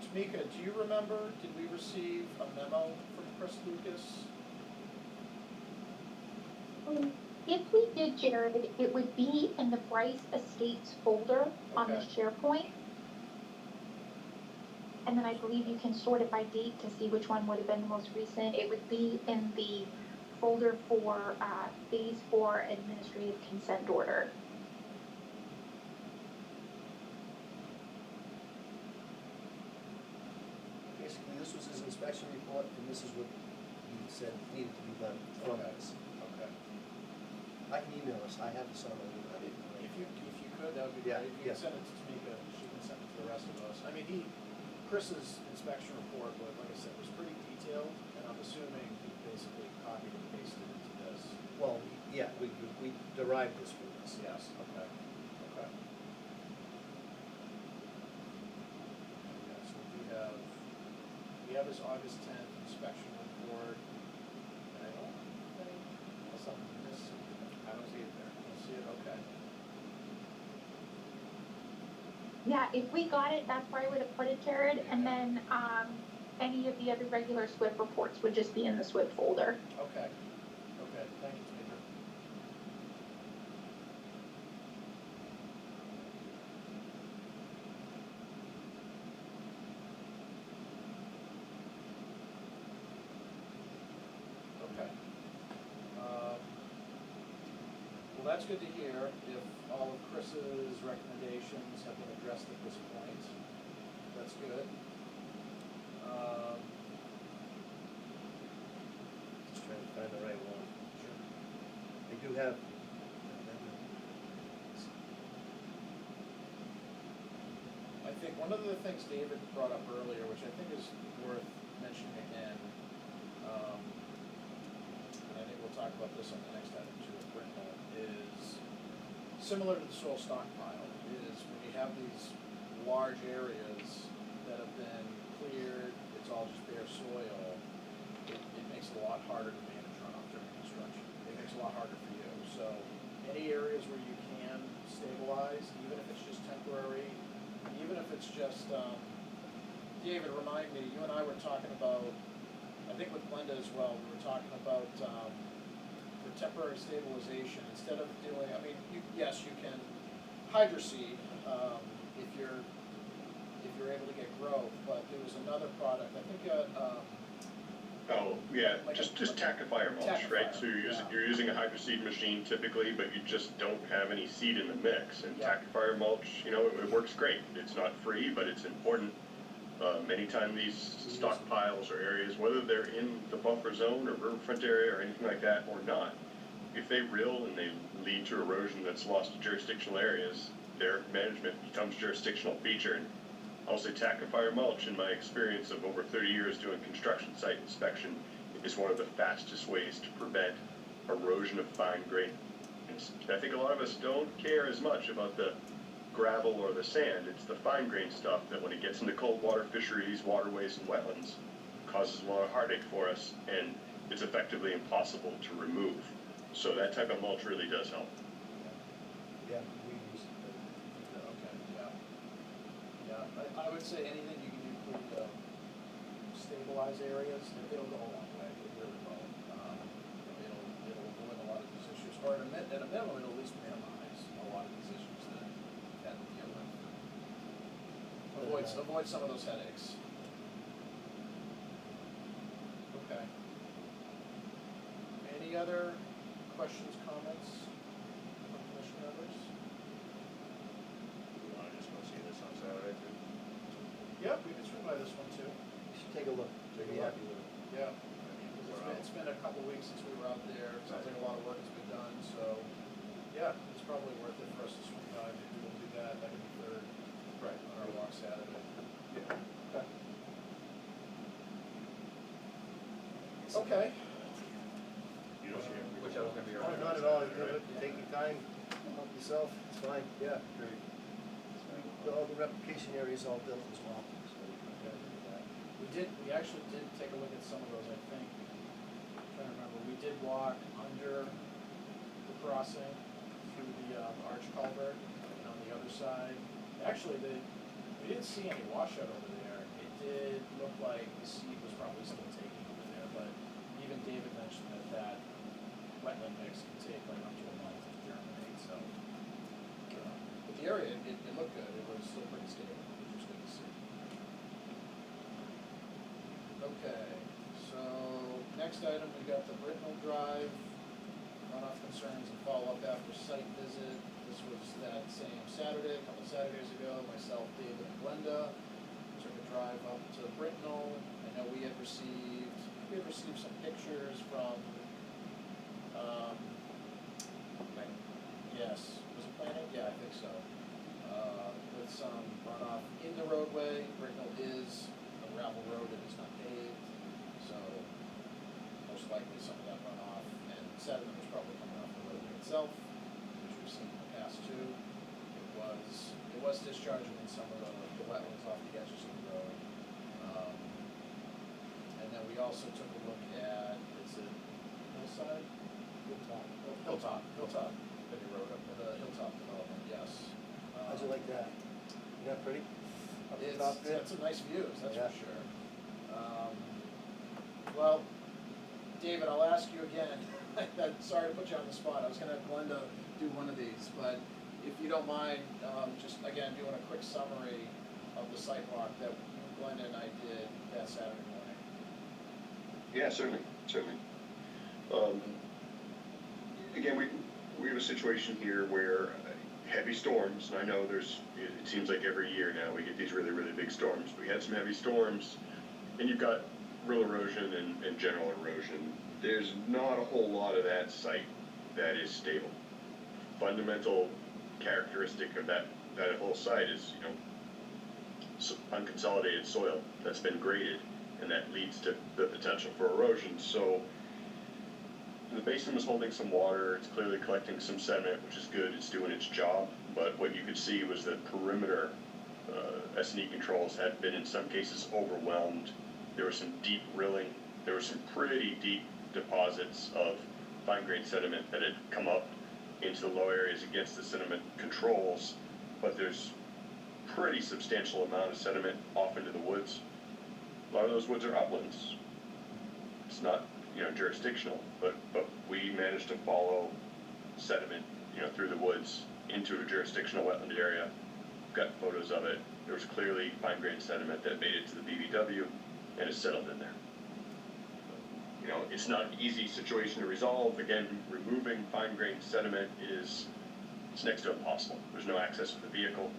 Tamika, do you remember, did we receive a memo from Chris Lucas? If we did, Jared, it would be in the Brice Estates folder on the Okay. SharePoint. And then I believe you can sort it by date to see which one would have been the most recent. It would be in the folder for Phase 4 Administrative Consent Order. Basically, this was his inspection report, and this is what he said needed to be done from Okay. email us, I have this on my email. If you could, that would be Yeah, great. If you yeah. could send it to Tamika, she can send it to the rest of us. I mean, Chris's inspection report, was, like I said, was pretty detailed, and I'm assuming he basically copied and pasted into this. Well, yeah, we derived this from this. Yes, okay, okay. Yeah, so we have his August 10th inspection report, and I don't think, unless I'm missing, I don't see it there. I don't see it, okay. Yeah, if we got it, that's where I would have put it, Jared, and then, any of the other regular SWIP reports would just be in the SWIP folder. Okay, okay, thank you, Tamika. Okay. Well, that's good to hear, if all of Chris's recommendations have been addressed at this point. That's good. Just trying to find the right one. Sure. They do have. I think one of the things David brought up earlier, which I think is worth mentioning again, and I think we'll talk about this on the next item too at Brintnal, is similar to the soil stockpile, is when you have these large areas that have been cleared, it's all just bare soil, it makes it a lot harder to manage runoff during construction. It makes it a lot harder for you. So any areas where you can stabilize, even if it's just temporary, even if it's just, David, remind me, you and I were talking about, I think with Glenda as well, we were talking about, for temporary stabilization, instead of doing, I mean, yes, you can hydroseed, if you're able to get growth, but there was another product, I think, Oh, yeah, Like just a- tackifier mulch, right? Tackifier, So yeah. you're using a hydroseed machine typically, but you just don't have any seed in the mix. And Yeah. tackifier mulch, it works great. It's not free, but it's important. Many times these stockpiles or areas, whether they're in the buffer zone or riverfront area or anything like that or not, if they rill and they lead to erosion that's lost to jurisdictional areas, their management becomes a jurisdictional feature. And I'll say tackifier mulch, in my experience of over 30 years doing construction site inspection, is one of the fastest ways to prevent erosion of fine grain. I think a lot of us don't care as much about the gravel or the sand. It's the fine grain stuff that when it gets into cold water fisheries, waterways, and wetlands, causes a lot of heartache for us, and it's effectively impossible to remove. So that type of mulch really does help. Yeah, we use it. okay, yeah. Yeah, I would say anything you can do to stabilize areas, it'll go a long way, it really will. It'll avoid a lot of these issues, or at a minimum, it'll at least minimize a lot of these issues that you've had to deal with. Avoid some of those headaches. Okay. Any other questions, comments from commission members? You wanna just go see this on Saturday too? Yep, we can swing by this one too. You should take a look, Take you'll a be look. happy with it. Yeah. We're out. It's been a couple weeks since we were out there, it sounds like a lot of work has been done, so, yeah, it's probably worth it for us to swing by, maybe we'll do that, that could be third. Right. On our walk Saturday. Yeah. Okay. Okay. You don't see it. Which I was gonna be No, around. not at all, take your time, help yourself, it's fine, yeah. Great. All the replication area's all built as well, so. We actually did take a look at some of those, I think. I'm trying to remember, we did walk under the crossing through the arch culvert and on the other side. Actually, we didn't see any washout over there. It did look like the seed was probably still taking over there, but even David mentioned that wetland mix can take like up to a month to germinate, so. But the area, it looked good, it was still pretty stable, which was good to see. Okay, so next item, we got the Brintnal Drive, runoff concerns and follow-up after site visit. This was that same Saturday, a couple Saturdays ago, myself, David, and Glenda took a drive up to Brintnal. I know we had received some pictures from, sediment was probably coming off the roadway itself, which we've seen in the past too. It was discharging in some of the wetlands off the edges of the road. And then we also took a look at, is it Hillside? Hilltop, Benny Road, up the Hilltop development, yes. How'd you like that? Isn't that pretty? Up the It's, top there? got some nice views, that's Yeah. for sure. Well, David, I'll ask you again, sorry to put you on the spot, I was gonna have Glenda do one of these, but if you don't mind, just again, doing a quick summary of the site walk that Glenda and I did that Saturday morning. Yeah, certainly. Again, we have a situation here where heavy storms, and I know it seems like every year now we get these really, really big storms. We had some heavy storms, and you've got real erosion and general erosion. There's not a whole lot of that site that is stable. Fundamental characteristic of that whole site is, unconsolidated soil that's been graded, and that leads to the potential for erosion. So the basin was holding some water, it's clearly collecting some sediment, which is good, it's doing its job, but what you could see was that perimeter S&E controls had been in some cases overwhelmed. There was some deep rilling, there were some pretty deep deposits of fine-grained sediment that had come up into the low areas against the sediment controls, but there's pretty substantial amount of sediment off into the woods. A lot of those woods are uplands. It's not, jurisdictional, but we managed to follow sediment, through the woods into a jurisdictional wetland area. Got photos of it. There was clearly fine-grained sediment that made it to the BVW and is settled in there. It's not an easy situation to resolve. Again, removing fine-grained sediment it's next to impossible. There's no access to the vehicle.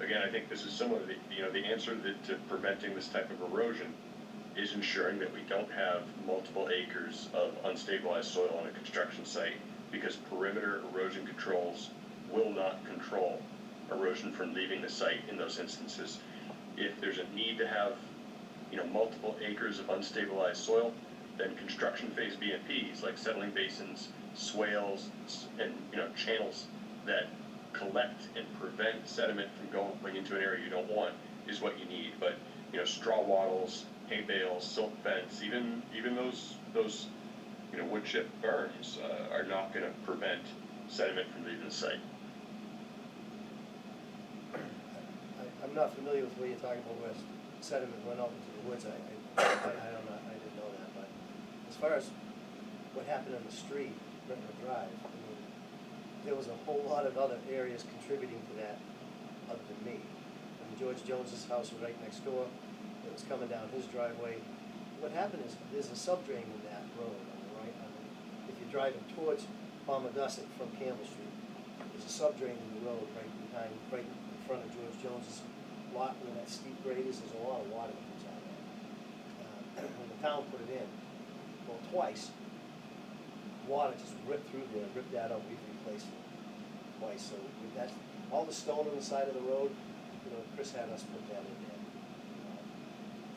Again, I think this is similar. The answer to preventing this type of erosion is ensuring that we don't have multiple acres of unstabilized soil on a construction site, because perimeter erosion controls will not control erosion from leaving the site in those instances. If there's a need to have, multiple acres of unstabilized soil, then construction phase BMPs like settling basins, swales, and channels that collect and prevent sediment from going into an area you don't want is what you need. But straw wattles, hay bales, silt fence, even those wood chip berms are not going to prevent sediment from leaving the site. I'm not familiar with what you're talking about where sediment went out into the woods. I don't know, I didn't know that, but as far as what happened on the street, Brintnal Drive, there was a whole lot of other areas contributing to that other than me. George Jones's house was right next door. It was coming down his driveway. What happened is there's a subdrain in that road on the right. If you're driving towards Palmadussit from Campbell Street, there's a subdrain in the road right in front of George Jones's lot where that steep grade is. There's a lot of water that comes out of that. When the town put it in, well, twice, water just ripped through there, ripped that up. We've replaced it twice. So with that, all the stone on the side of the road, Chris had us put that in there.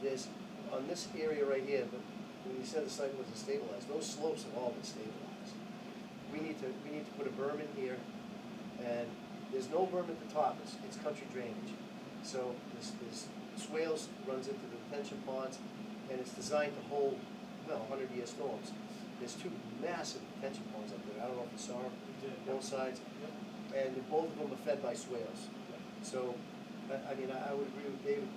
There's, on this area right here, but when you said the site wasn't stabilized, those slopes have all been stabilized. We need to put a berm in here, and there's no berm at the top, it's country drainage. So this swales runs into the detention ponds, and it's designed to hold, 100-year storms. There's two massive detention ponds up there, I don't know if you saw them, both sides, and both of them are fed by swales. So, I would agree with David.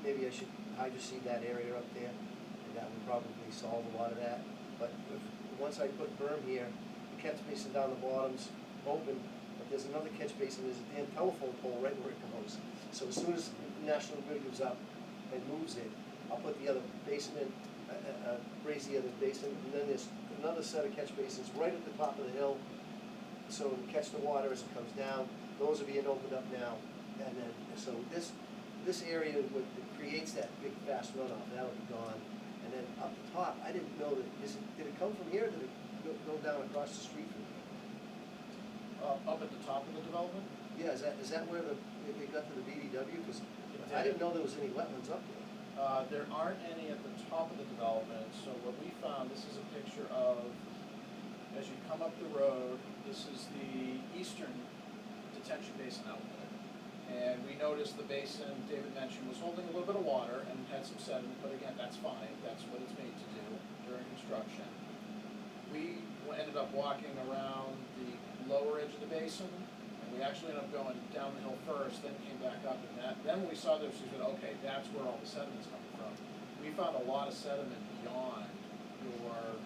Maybe I should hydroseed that area up there, and that would probably solve a lot of that. But once I put berm here, the catch basin down the bottom's open, but there's another catch basin, there's a damn telephone pole right where it goes. So as soon as National Grid goes up and moves it, I'll put the other basin in, raise the other basin, and then there's another set of catch basins right at the top of the hill, so to catch the water as it comes down. Those are being opened up now. And then, so this area that creates that big fast runoff, that'll be gone. And then up the top, I didn't know that, did it come from here, or did it go down across the street from here? Up at the top of the development? Yeah, is that where it got to the BDW? Because I didn't know there was any wetlands up there. There aren't any at the top of the development, so what we found, this is a picture of come up the road, this is the eastern detention basin outlet. And we noticed the basin, David mentioned, was holding a little bit of water and had some sediment, but again, that's fine, that's what it's made to do during construction. We ended up walking around the lower edge of the basin, and we actually ended up going down the hill first, then came back up, and then when we saw this, we said, okay, that's where all the sediment's coming from. We found a lot of sediment beyond your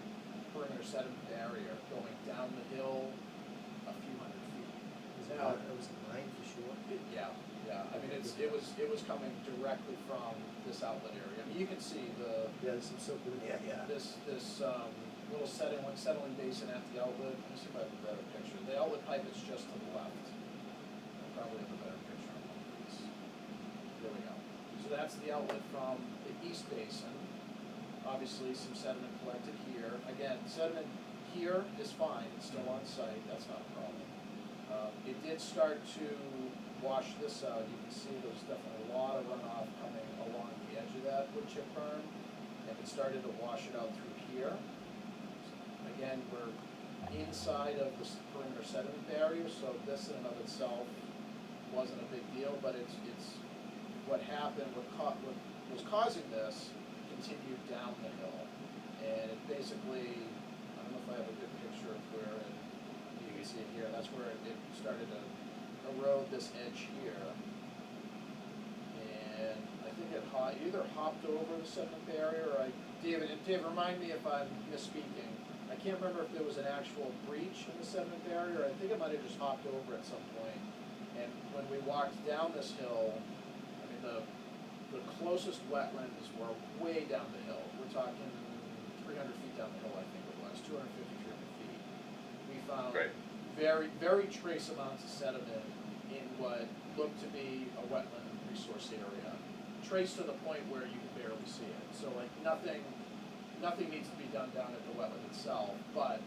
perimeter sediment barrier, going down the hill a few hundred feet. Now, It was a line for sure. yeah, I mean, it was coming directly from this outlet area. I mean, you can see Yeah, there's some silk in there, yeah. this little settling basin at the outlet. Let me see if I have a better picture. The outlet pipe is just to the left. I'll probably have a better picture on one of these. There we go. So that's the outlet from the east basin. Obviously, some sediment collected here. Again, sediment here is fine, it's still on site, that's not a problem. It did start to wash this out. You can see there's definitely a lot of runoff coming along the edge of that wood chip berm, and it started to wash it out through here. Again, we're inside of the perimeter sediment barrier, so this in and of itself wasn't a big deal, but it's what happened, what was causing this continued down the hill. And it basically, I don't know if I have a good picture of where it, you can see it here, that's where it started to erode this edge here. And I think it either hopped over the sediment barrier, or David, remind me if I'm misspeaking. I can't remember if there was an actual breach in the sediment barrier. I think it might have just hopped over at some point. And when we walked down this hill, I mean, the closest wetlands were way down the hill. We're talking 300 feet down the hill, I think it was, 250, 300 feet. We found very, very trace amounts of sediment in what looked to be a wetland resource area. Trace to the point where you can barely see it. So like nothing needs to be done down at the wetland itself, but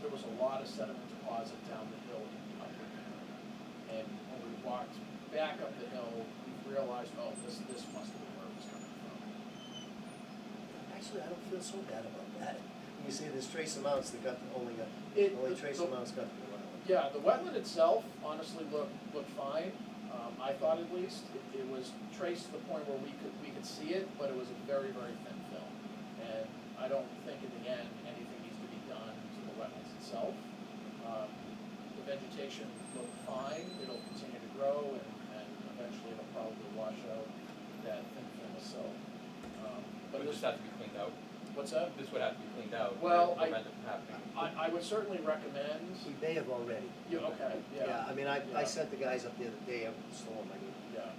there was a lot of sediment deposit down the hill in the upper area. And when we walked back up the hill, we realized, oh, this must have been where it was coming from. Actually, I don't feel so bad about that. When you say there's trace amounts that only trace amounts got to the wetland. Yeah, the wetland itself honestly looked fine. I thought at least it was traced to the point where we could see it, but it was a very, very thin film. And I don't think in the end anything needs to be done to the wetlands itself. The vegetation looked fine. It'll continue to grow, and eventually it'll probably wash out that thin film. So, But this have to be cleaned out. What's that? This would have to be cleaned out. Well, to prevent it from happening. I would certainly recommend. We may have already. Yeah, okay, yeah. Yeah, I mean, I Yeah. sent the guys up there the day after the storm, I mean, Yeah.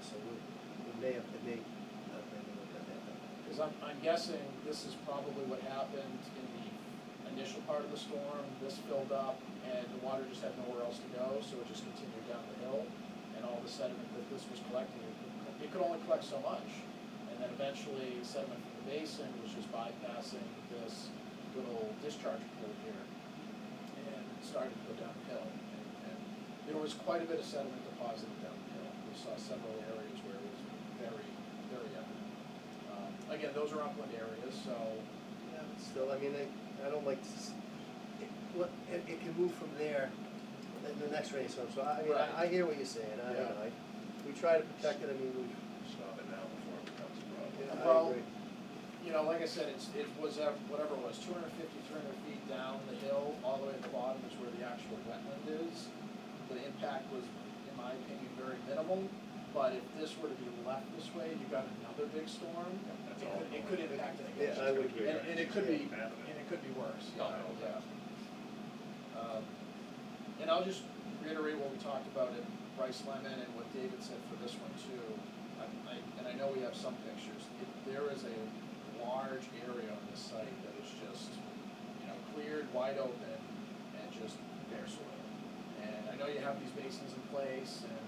so we may have, it may have got that done. Because I'm guessing this is probably what happened in the initial part of the storm. This filled up and the water just had nowhere else to go, so it just continued down the hill. And all the sediment that this was collecting, it could only collect so much. And then eventually sediment from the basin was just bypassing this little discharge pool here and started to go down the hill. And there was quite a bit of sediment deposited down the hill. We saw several areas where it was very, very evident. Again, those are upland areas, so. Yeah, but still, I mean, I don't like to, it can move from there in the next rainstorm, so I mean, Right. I hear what you're saying, I don't know, we try to protect it, I mean, we. Stop it now before it becomes a problem. Yeah, Well, I agree. You know, like I said, it was, whatever it was, 250, 300 feet down the hill, all the way at the bottom is where the actual wetland is. The impact was, in my opinion, very minimal, but if this were to be left this way, you got another big storm, it could impact it again. Yeah, I would agree. And it could be worse, you know, yeah. And I'll just reiterate what we talked about in Brice Lemon and what David said for this one too. And I know we have some pictures. There is a large area on this site that is just, cleared, wide open, and just bare soil. And I know you have these basins in place, and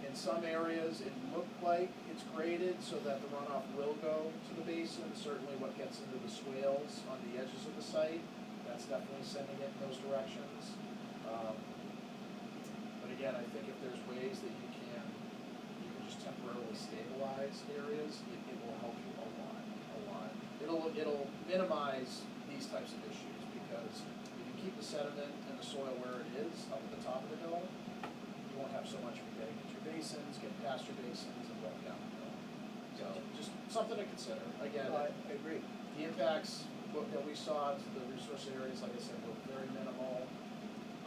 in some areas it looked like it's graded so that the runoff will go to the basin. Certainly what gets into the swales on the edges of the site, that's definitely sending it in those directions. But again, I think if there's ways that you can just temporarily stabilize areas, it will help you a lot. It'll minimize these types of issues, because if you keep sediment and the soil where it is, up at the top of the hill, you won't have so much of it getting into your basins, getting past your basins and going down the hill. So just something to consider. Again, No, I agree. the impacts that we saw to the resource areas, like I said, were very minimal.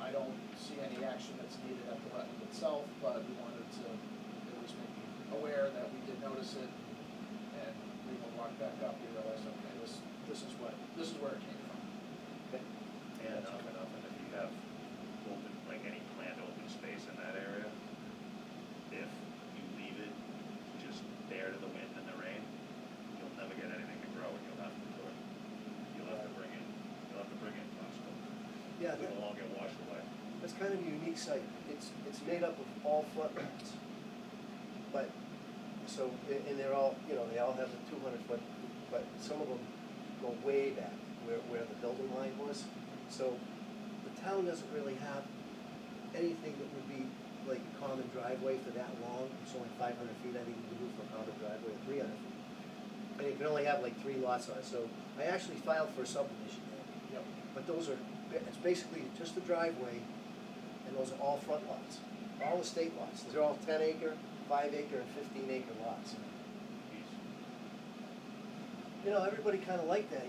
I don't see any action that's needed at the wetland itself, but we wanted to at least make you aware that we did notice it. And we will walk back up, we realized, okay, this is where it came from. And if you have open, like any planned open space in that area, if you leave it just bare to the wind and the rain, you'll never get anything to grow, and you'll have to bring in Costco. Yeah, It'll all get washed away. that's kind of a unique site. It's made up of all floodlands. But, so, and they're all, they all have the 200-foot, but some of them go way back where the building line was. So the town doesn't really have anything that would be like a common driveway for that long. It's only 500 feet, I think you can do for a common driveway, or 300 feet. And you can only have like 3 lots on it. So I actually filed for a subdivision there. Yep. But it's basically just the driveway, and those are all front lots, all estate lots. They're all 10-acre, 5-acre, and 15-acre lots. Everybody kind of liked that,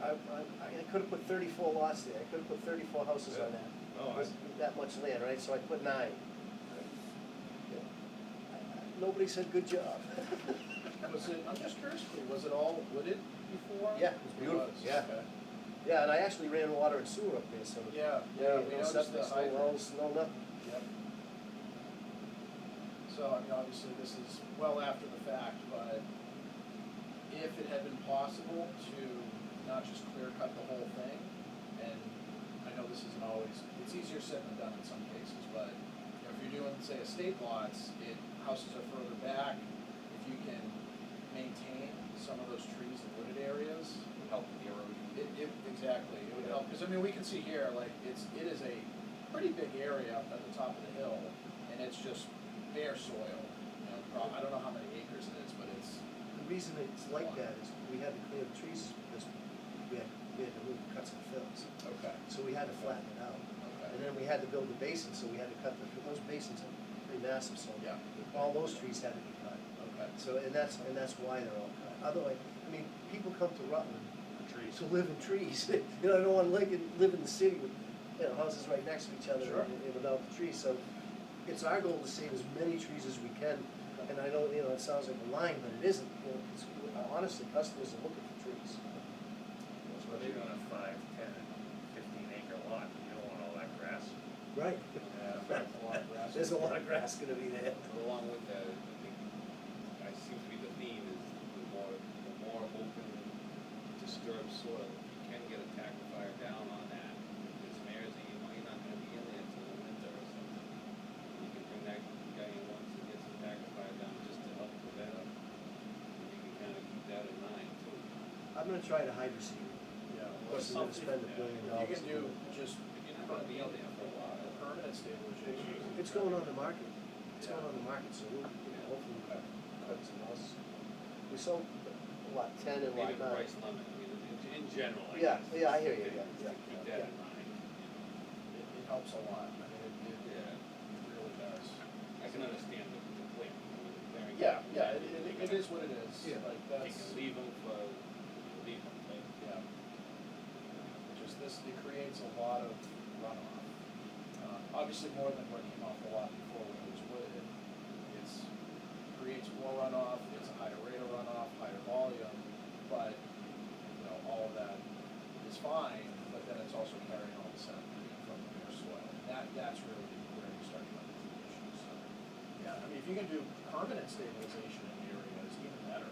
I could have put 34 lots there, I could have put 34 houses on that. Oh, With that much land, right, so I put 9. Nobody said good job. Was it, I'm just curious, was it all wooded before? Yeah, it was beautiful, yeah. Okay. Yeah, and I actually ran water and sewer up there, so. Yeah, we no noticed septic, the no hydrant. wells, no nothing. Yep. So, obviously this is well after the fact, but if it had been possible to not just clear cut the whole thing, and I know this isn't always, it's easier said than done in some cases, but if you're doing, say, estate lots, houses are further back, if you can maintain some of those trees and wooded areas. Help with the erosion. Exactly, it would help, because we can see here, like, it is a pretty big area up at the top of the hill, and it's just bare soil. I don't know how many acres it is, but it's. The reason it's like that is we had to clear the trees because we had to move cuts and fills. Okay. So we had to flatten it out. Okay. And then we had to build the basin, so we had to cut those basins are pretty massive, so Yeah. all those trees had to be cut. Okay. So, and that's why they're all cut. Otherwise, people come to Rutland Trees. to live in trees. I don't want to live in the city with, houses right next to each other Sure. and without the trees. So it's our goal to save as many trees as we can. And I know, it sounds like a line, but it isn't, because honestly, customers are looking for trees. Especially on a 5, 10, and 15-acre lot, you don't want all that grass. Right. Yeah, that's a lot of grass. There's a lot of grass gonna be there. Along with that, I think, seems to be the theme is the more open, disturbed soil, if you can get a tackifier down on that, it's mares that you're not gonna be in there until the winter or something. You can bring that guy in once and get some tackifier down just to help prevent it. And you can kind of keep that in mind too. I'm gonna try to hydroseed it. Yeah. Of course, we're gonna spend $1 billion. You can do just If you're not gonna be in there for a while. permanent stabilization. It's going on the market. It's Yeah. going on the market, so we'll, hopefully, cut some houses. We sold, lot 10 and lot Maybe 9. the price limit, in general, I Yeah, guess. yeah, I hear you, yeah, Just yeah, to keep yeah. that in mind, It helps a lot. It Yeah. really does. I can understand the clearing, clearing. Yeah, it is what it is. Yeah. Like, You that's, can leave them for, but yeah. It creates a lot of runoff. Obviously more than what came off the lot before when it was wooded. Creates more runoff, it's a higher rate of runoff, higher volume, but, all of that is fine, but then it's also carrying all the sediment from the bare soil. That's really where you start to run into the issues, so. Yeah, if you can do permanent stabilization in the area, it's even better.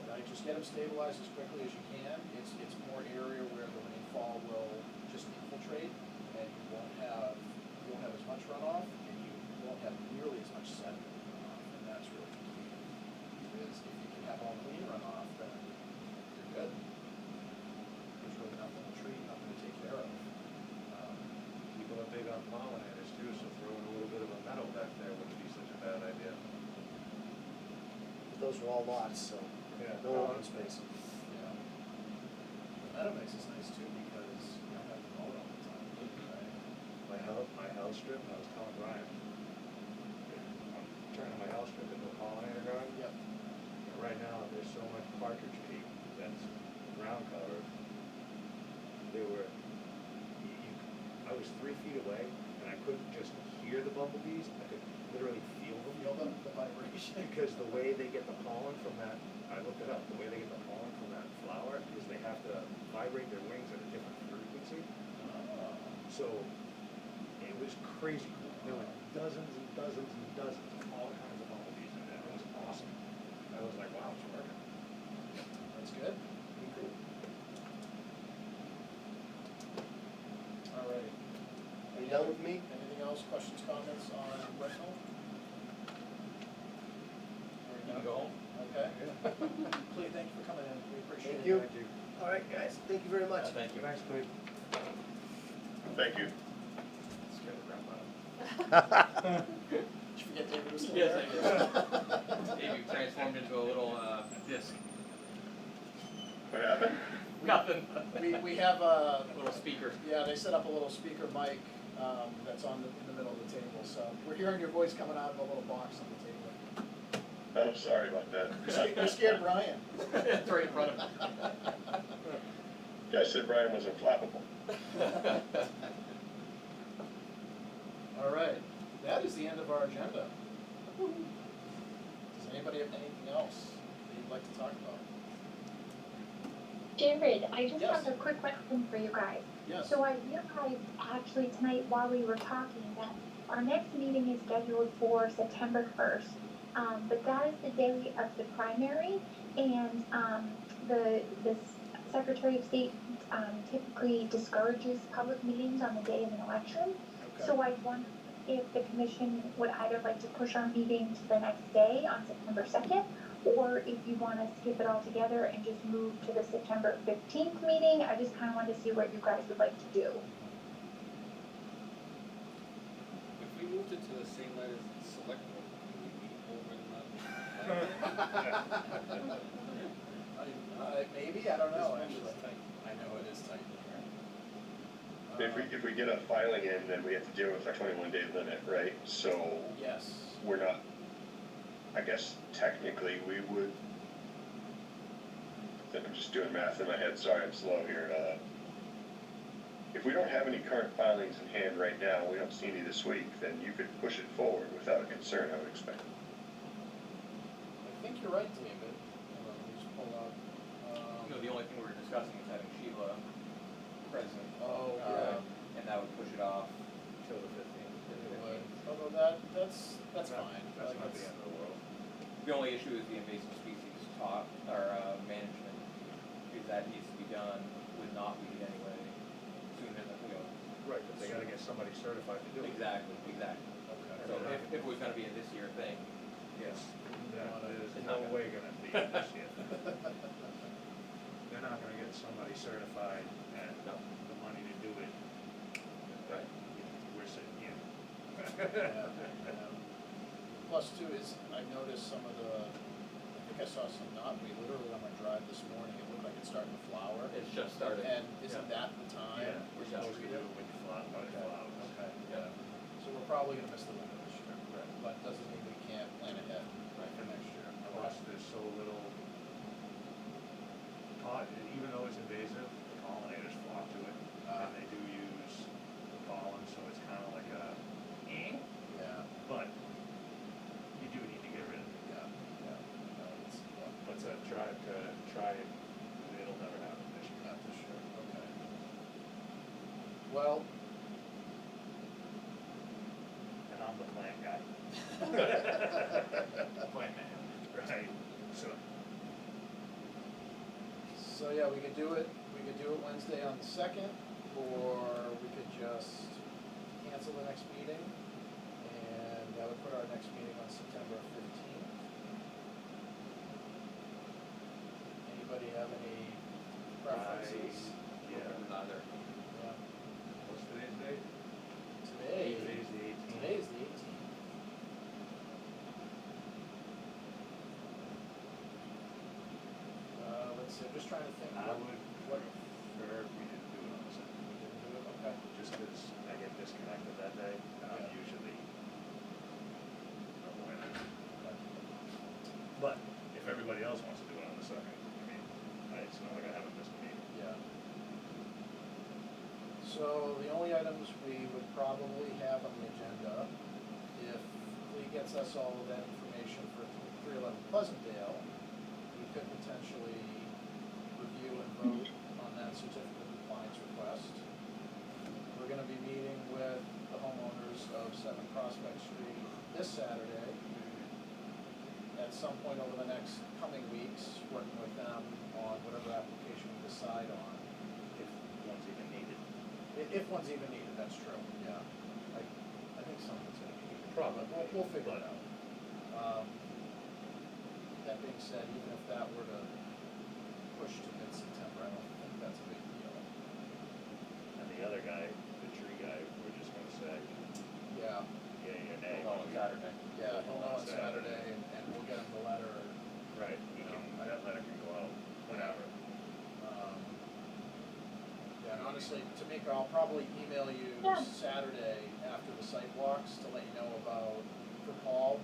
Right, just get them stabilized as quickly as you can, it's more area where the rainfall will just infiltrate, and you won't have as much runoff, and you won't have nearly as much sediment runoff, and that's really the key. Is if you can have all clean runoff, then you're good. There's really nothing to treat, nothing to take care of. People are big on pollinators too, so throwing a little bit of a meadow back there wouldn't be such a bad idea. But those are all lots, so Yeah. no open space. Yeah. The meadow mix is nice too, because you don't have to mow it all the time, right? up my house strip, and I was telling Brian, I'm turning my house strip into a pollinator garden. Yep. And right now, there's so much partridge peat that's ground cover. They were, I was 3 feet away, and I couldn't just hear the bumblebees, I could literally feel them. Feel the vibration. Because the way they get the pollen from that, I looked it up, the way they get the pollen from that flower is they have to vibrate their wings at a different frequency. Oh. So it was crazy cool. There were dozens and dozens and dozens of all kinds of bumblebees in there. It was awesome. I was like, wow, it's working. That's good. Pretty cool. All right. Are you done with me? Anything else, questions, comments on Brintnal? You can go home. Okay. Clea, thank you for coming in, we appreciate it. Thank you. All right, guys, thank you very much. Thank you. Thanks, Cleve. Thank you. Scared the crap out of me. Did you forget David was still Yes, there? Maybe transformed into a little disc. What happened? Nothing. We have a, Little speaker. yeah, they set up a little speaker mic, that's in the middle of the table, so we're hearing your voice coming out of a little box on the table. Oh, sorry about that. You're scared Brian. It's right in front of me. Yeah, I said Brian wasn't flappable. All right, that is the end of our agenda. Does anybody have anything else that you'd like to talk about? Jared, I just Yes. have a quick question for you guys. Yes. So I realized actually tonight while we were talking that our next meeting is scheduled for September 1st. But that is the day of the primary, and the Secretary of State typically discourages public meetings on the day of an election. Okay. So I wonder if the commission would either like to push our meeting to the next day on September 2nd, or if you want to skip it altogether and just move to the September 15th meeting. I just kind of wanted to see what you guys would like to do. If we moved it to the same night as the select board, can we meet over in the? Maybe, I don't know, This actually. one is tight. I know it is tight in here. If we get a filing in, then we have to deal with our 21-day limit, right? So Yes. we're not, I guess technically we would, I'm just doing math in my head, sorry, I'm slow here. If we don't have any current filings in hand right now, we don't see any this week, then you could push it forward without a concern, I would expect. I think you're right, David. Hold on, let me just pull out. You know, the only thing we were discussing is having Sheila present. Oh, yeah. And that would push it off. Till the 15th. It would. Although that's That's fine. That's Like, not the it's- end of the world. The only issue is the invasive species talk, or management, because that needs to be done with knotweed anyway, sooner than, Right, but they gotta get somebody certified to do it. Exactly. Okay. So if it was gonna be a this year thing, Yes. There's It's no not way gonna be this year. They're not gonna get somebody certified and No. the money to do it. Right. We're sitting here. Yeah. Plus too is, I noticed some of the, I think I saw some knotweed literally on my drive this morning, it looked like it's starting to flower. it's just started. And isn't that the time? Yeah, we're to supposed to treat do it? it when you fly, when it Okay, flowers. okay, Yeah. So we're probably gonna miss the window this year, but doesn't mean we can't plan ahead for next year. Plus, there's so little, even though it's invasive, the pollinators flock to it, and they do use the pollen, so it's kinda like a, Yeah, but you do need to get rid of it. yeah. No, it's, But to try it, it'll never happen this year. not this year, okay. Well, And I'm the plant guy. Plant man. Right, so, so yeah, we could do it Wednesday on the 2nd, or we could just cancel the next meeting, and that would put our next meeting on September 15th. Anybody have any preferences? yeah. Neither. Yeah. What's today's date? Today, Today's the 18th. today is the 18th. Let's see, I'm just trying to think. I would What, prefer if we didn't do it on the second, we didn't do it, okay. just 'cause I get disconnected that day. So the only items we would probably have on the agenda, if Lee gets us all of that information for 311 Pleasantdale, we could potentially review and vote on that certificate of compliance request. We're gonna be meeting with the homeowners of 7 Prospect Street this Saturday. At some point over the next coming weeks, working with them on whatever application we decide on. If one's even needed. If one's even needed, that's true, yeah. I think something's gonna be needed. Probably. We'll figure it out. That being said, even if that were to push to mid-September, I don't think that's a big deal. And the other guy, the tree guy, we're just gonna say, Yeah, yay or nay. Oh, Saturday. yeah, he'll know on Saturday, and we'll get him the letter. Right, he can, that letter can go out whenever. Yeah, and honestly, Tamika, I'll probably email you Yeah. Saturday after the site walks to let you know about, for Paul,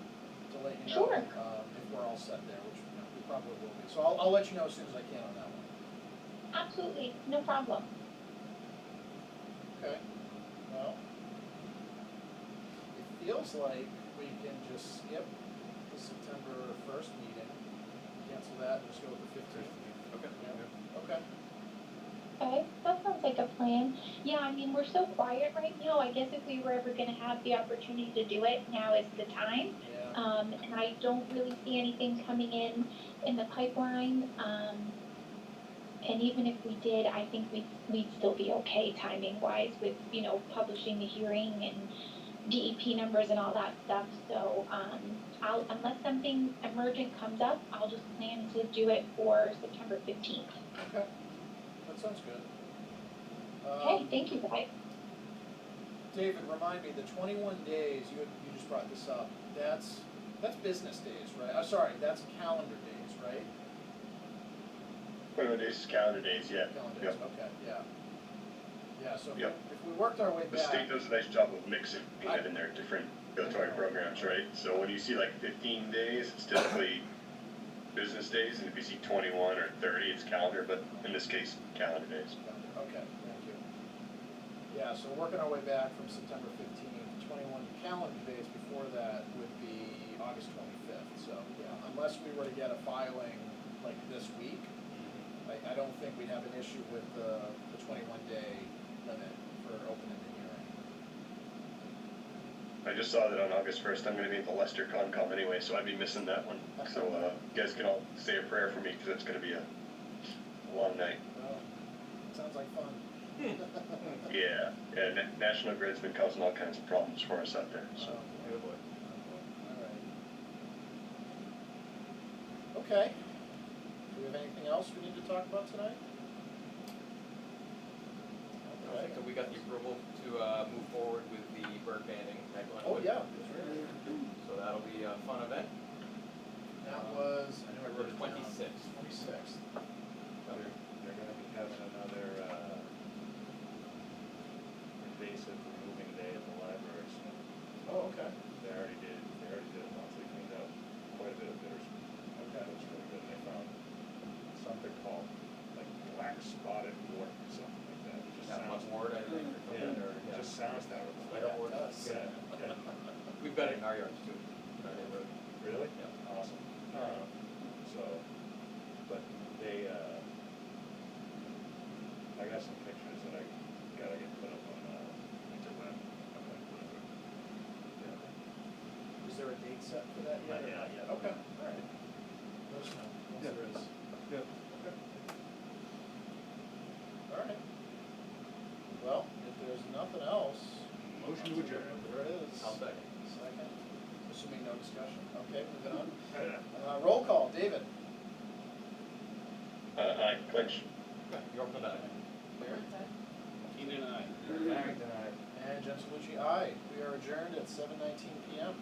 to let you know, Sure. if we're all set there, which, we probably will be. So I'll let you know as soon as I can on that one. Absolutely, no problem. Okay, well, it feels like we can just skip the September 1st meeting, cancel that, and just go with the 15th. Okay. Yeah, okay. Okay, that sounds like a plan. Yeah, I mean, we're so quiet right now. I guess if we were ever gonna have the opportunity to do it, now is the time. Yeah, And I don't really see anything coming in the pipeline. And even if we did, I think we'd still be okay timing wise with, publishing the hearing and DEP numbers and all that stuff. So, unless something emergent comes up, I'll just plan to do it for September 15th. okay, that sounds good. Okay, thank you guys. David, remind me, the 21 days, you just brought this up, that's business days, right? Sorry, that's calendar days, right? 21 days is calendar days, yeah. Calendar Yep. days, okay, yeah. Yeah, so Yep. if we worked our way The back. state does a nice job of mixing it in their different regulatory programs, right? So when you see like 15 days, it's typically business days, and if you see 21 or 30, it's calendar, but in this case, calendar days. Okay, thank you. Yeah, so working our way back from September 15th, 21 calendar days before that would be August 25th. So, yeah, unless we were to get a filing like this week, I don't think we'd have an issue with the 21-day limit for opening the hearing. I just saw that on August 1st, I'm gonna be at the Leicester Concom anyway, so I'd be missing that one. So, you guys can all say a prayer for me, because it's gonna be a long night. Well, sounds like fun. Yeah, National Grid's been causing all kinds of problems for us out there, so. Oh, boy. All right. Okay. Do we have anything else we need to talk about tonight? I think that we got the approval to move forward with the bird banding at Oh, Glenwood. yeah. So that'll be a fun event. That was, I know I wrote it down. 26th. 26th. They're gonna be having another, invasive removing day at the library, so Oh, okay. they already did it once, they cleaned out quite a bit of bitters. Okay. That was really good, and they found something called, like, black spotted wart, or something like that. It just That sounds. much word, I think, or Yeah, something, or, it yeah. just sounds terrible. Spider wart. It does. Yeah, yeah. We've got it in our yards too, in our neighborhood. Really? Yeah. Awesome. Alright. So, but they, I got some pictures that I gotta get put up on, interweb. Is there a date set for that yet? Not yet. Okay, all right. Let us know once Yeah. there is. Yeah. Okay. All right. Well, if there's nothing else. Motion to adjourn. There it is. I'll second. Second. Assuming no discussion. Okay, moving on. Roll call, David. Aye, Clinch. York and I. Larry. Keenan and I. Barrington, aye. And Jen Salucci, aye. We are adjourned at 7:19 PM.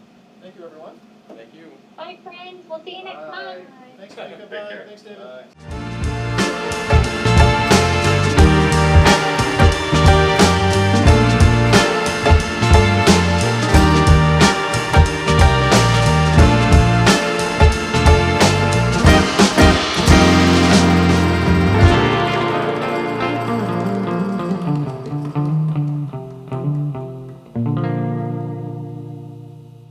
Thank you, everyone. Thank you. Bye, friends. We'll see you next Bye. month. Thanks, Take Mika. care. Bye. Thanks, David. Bye.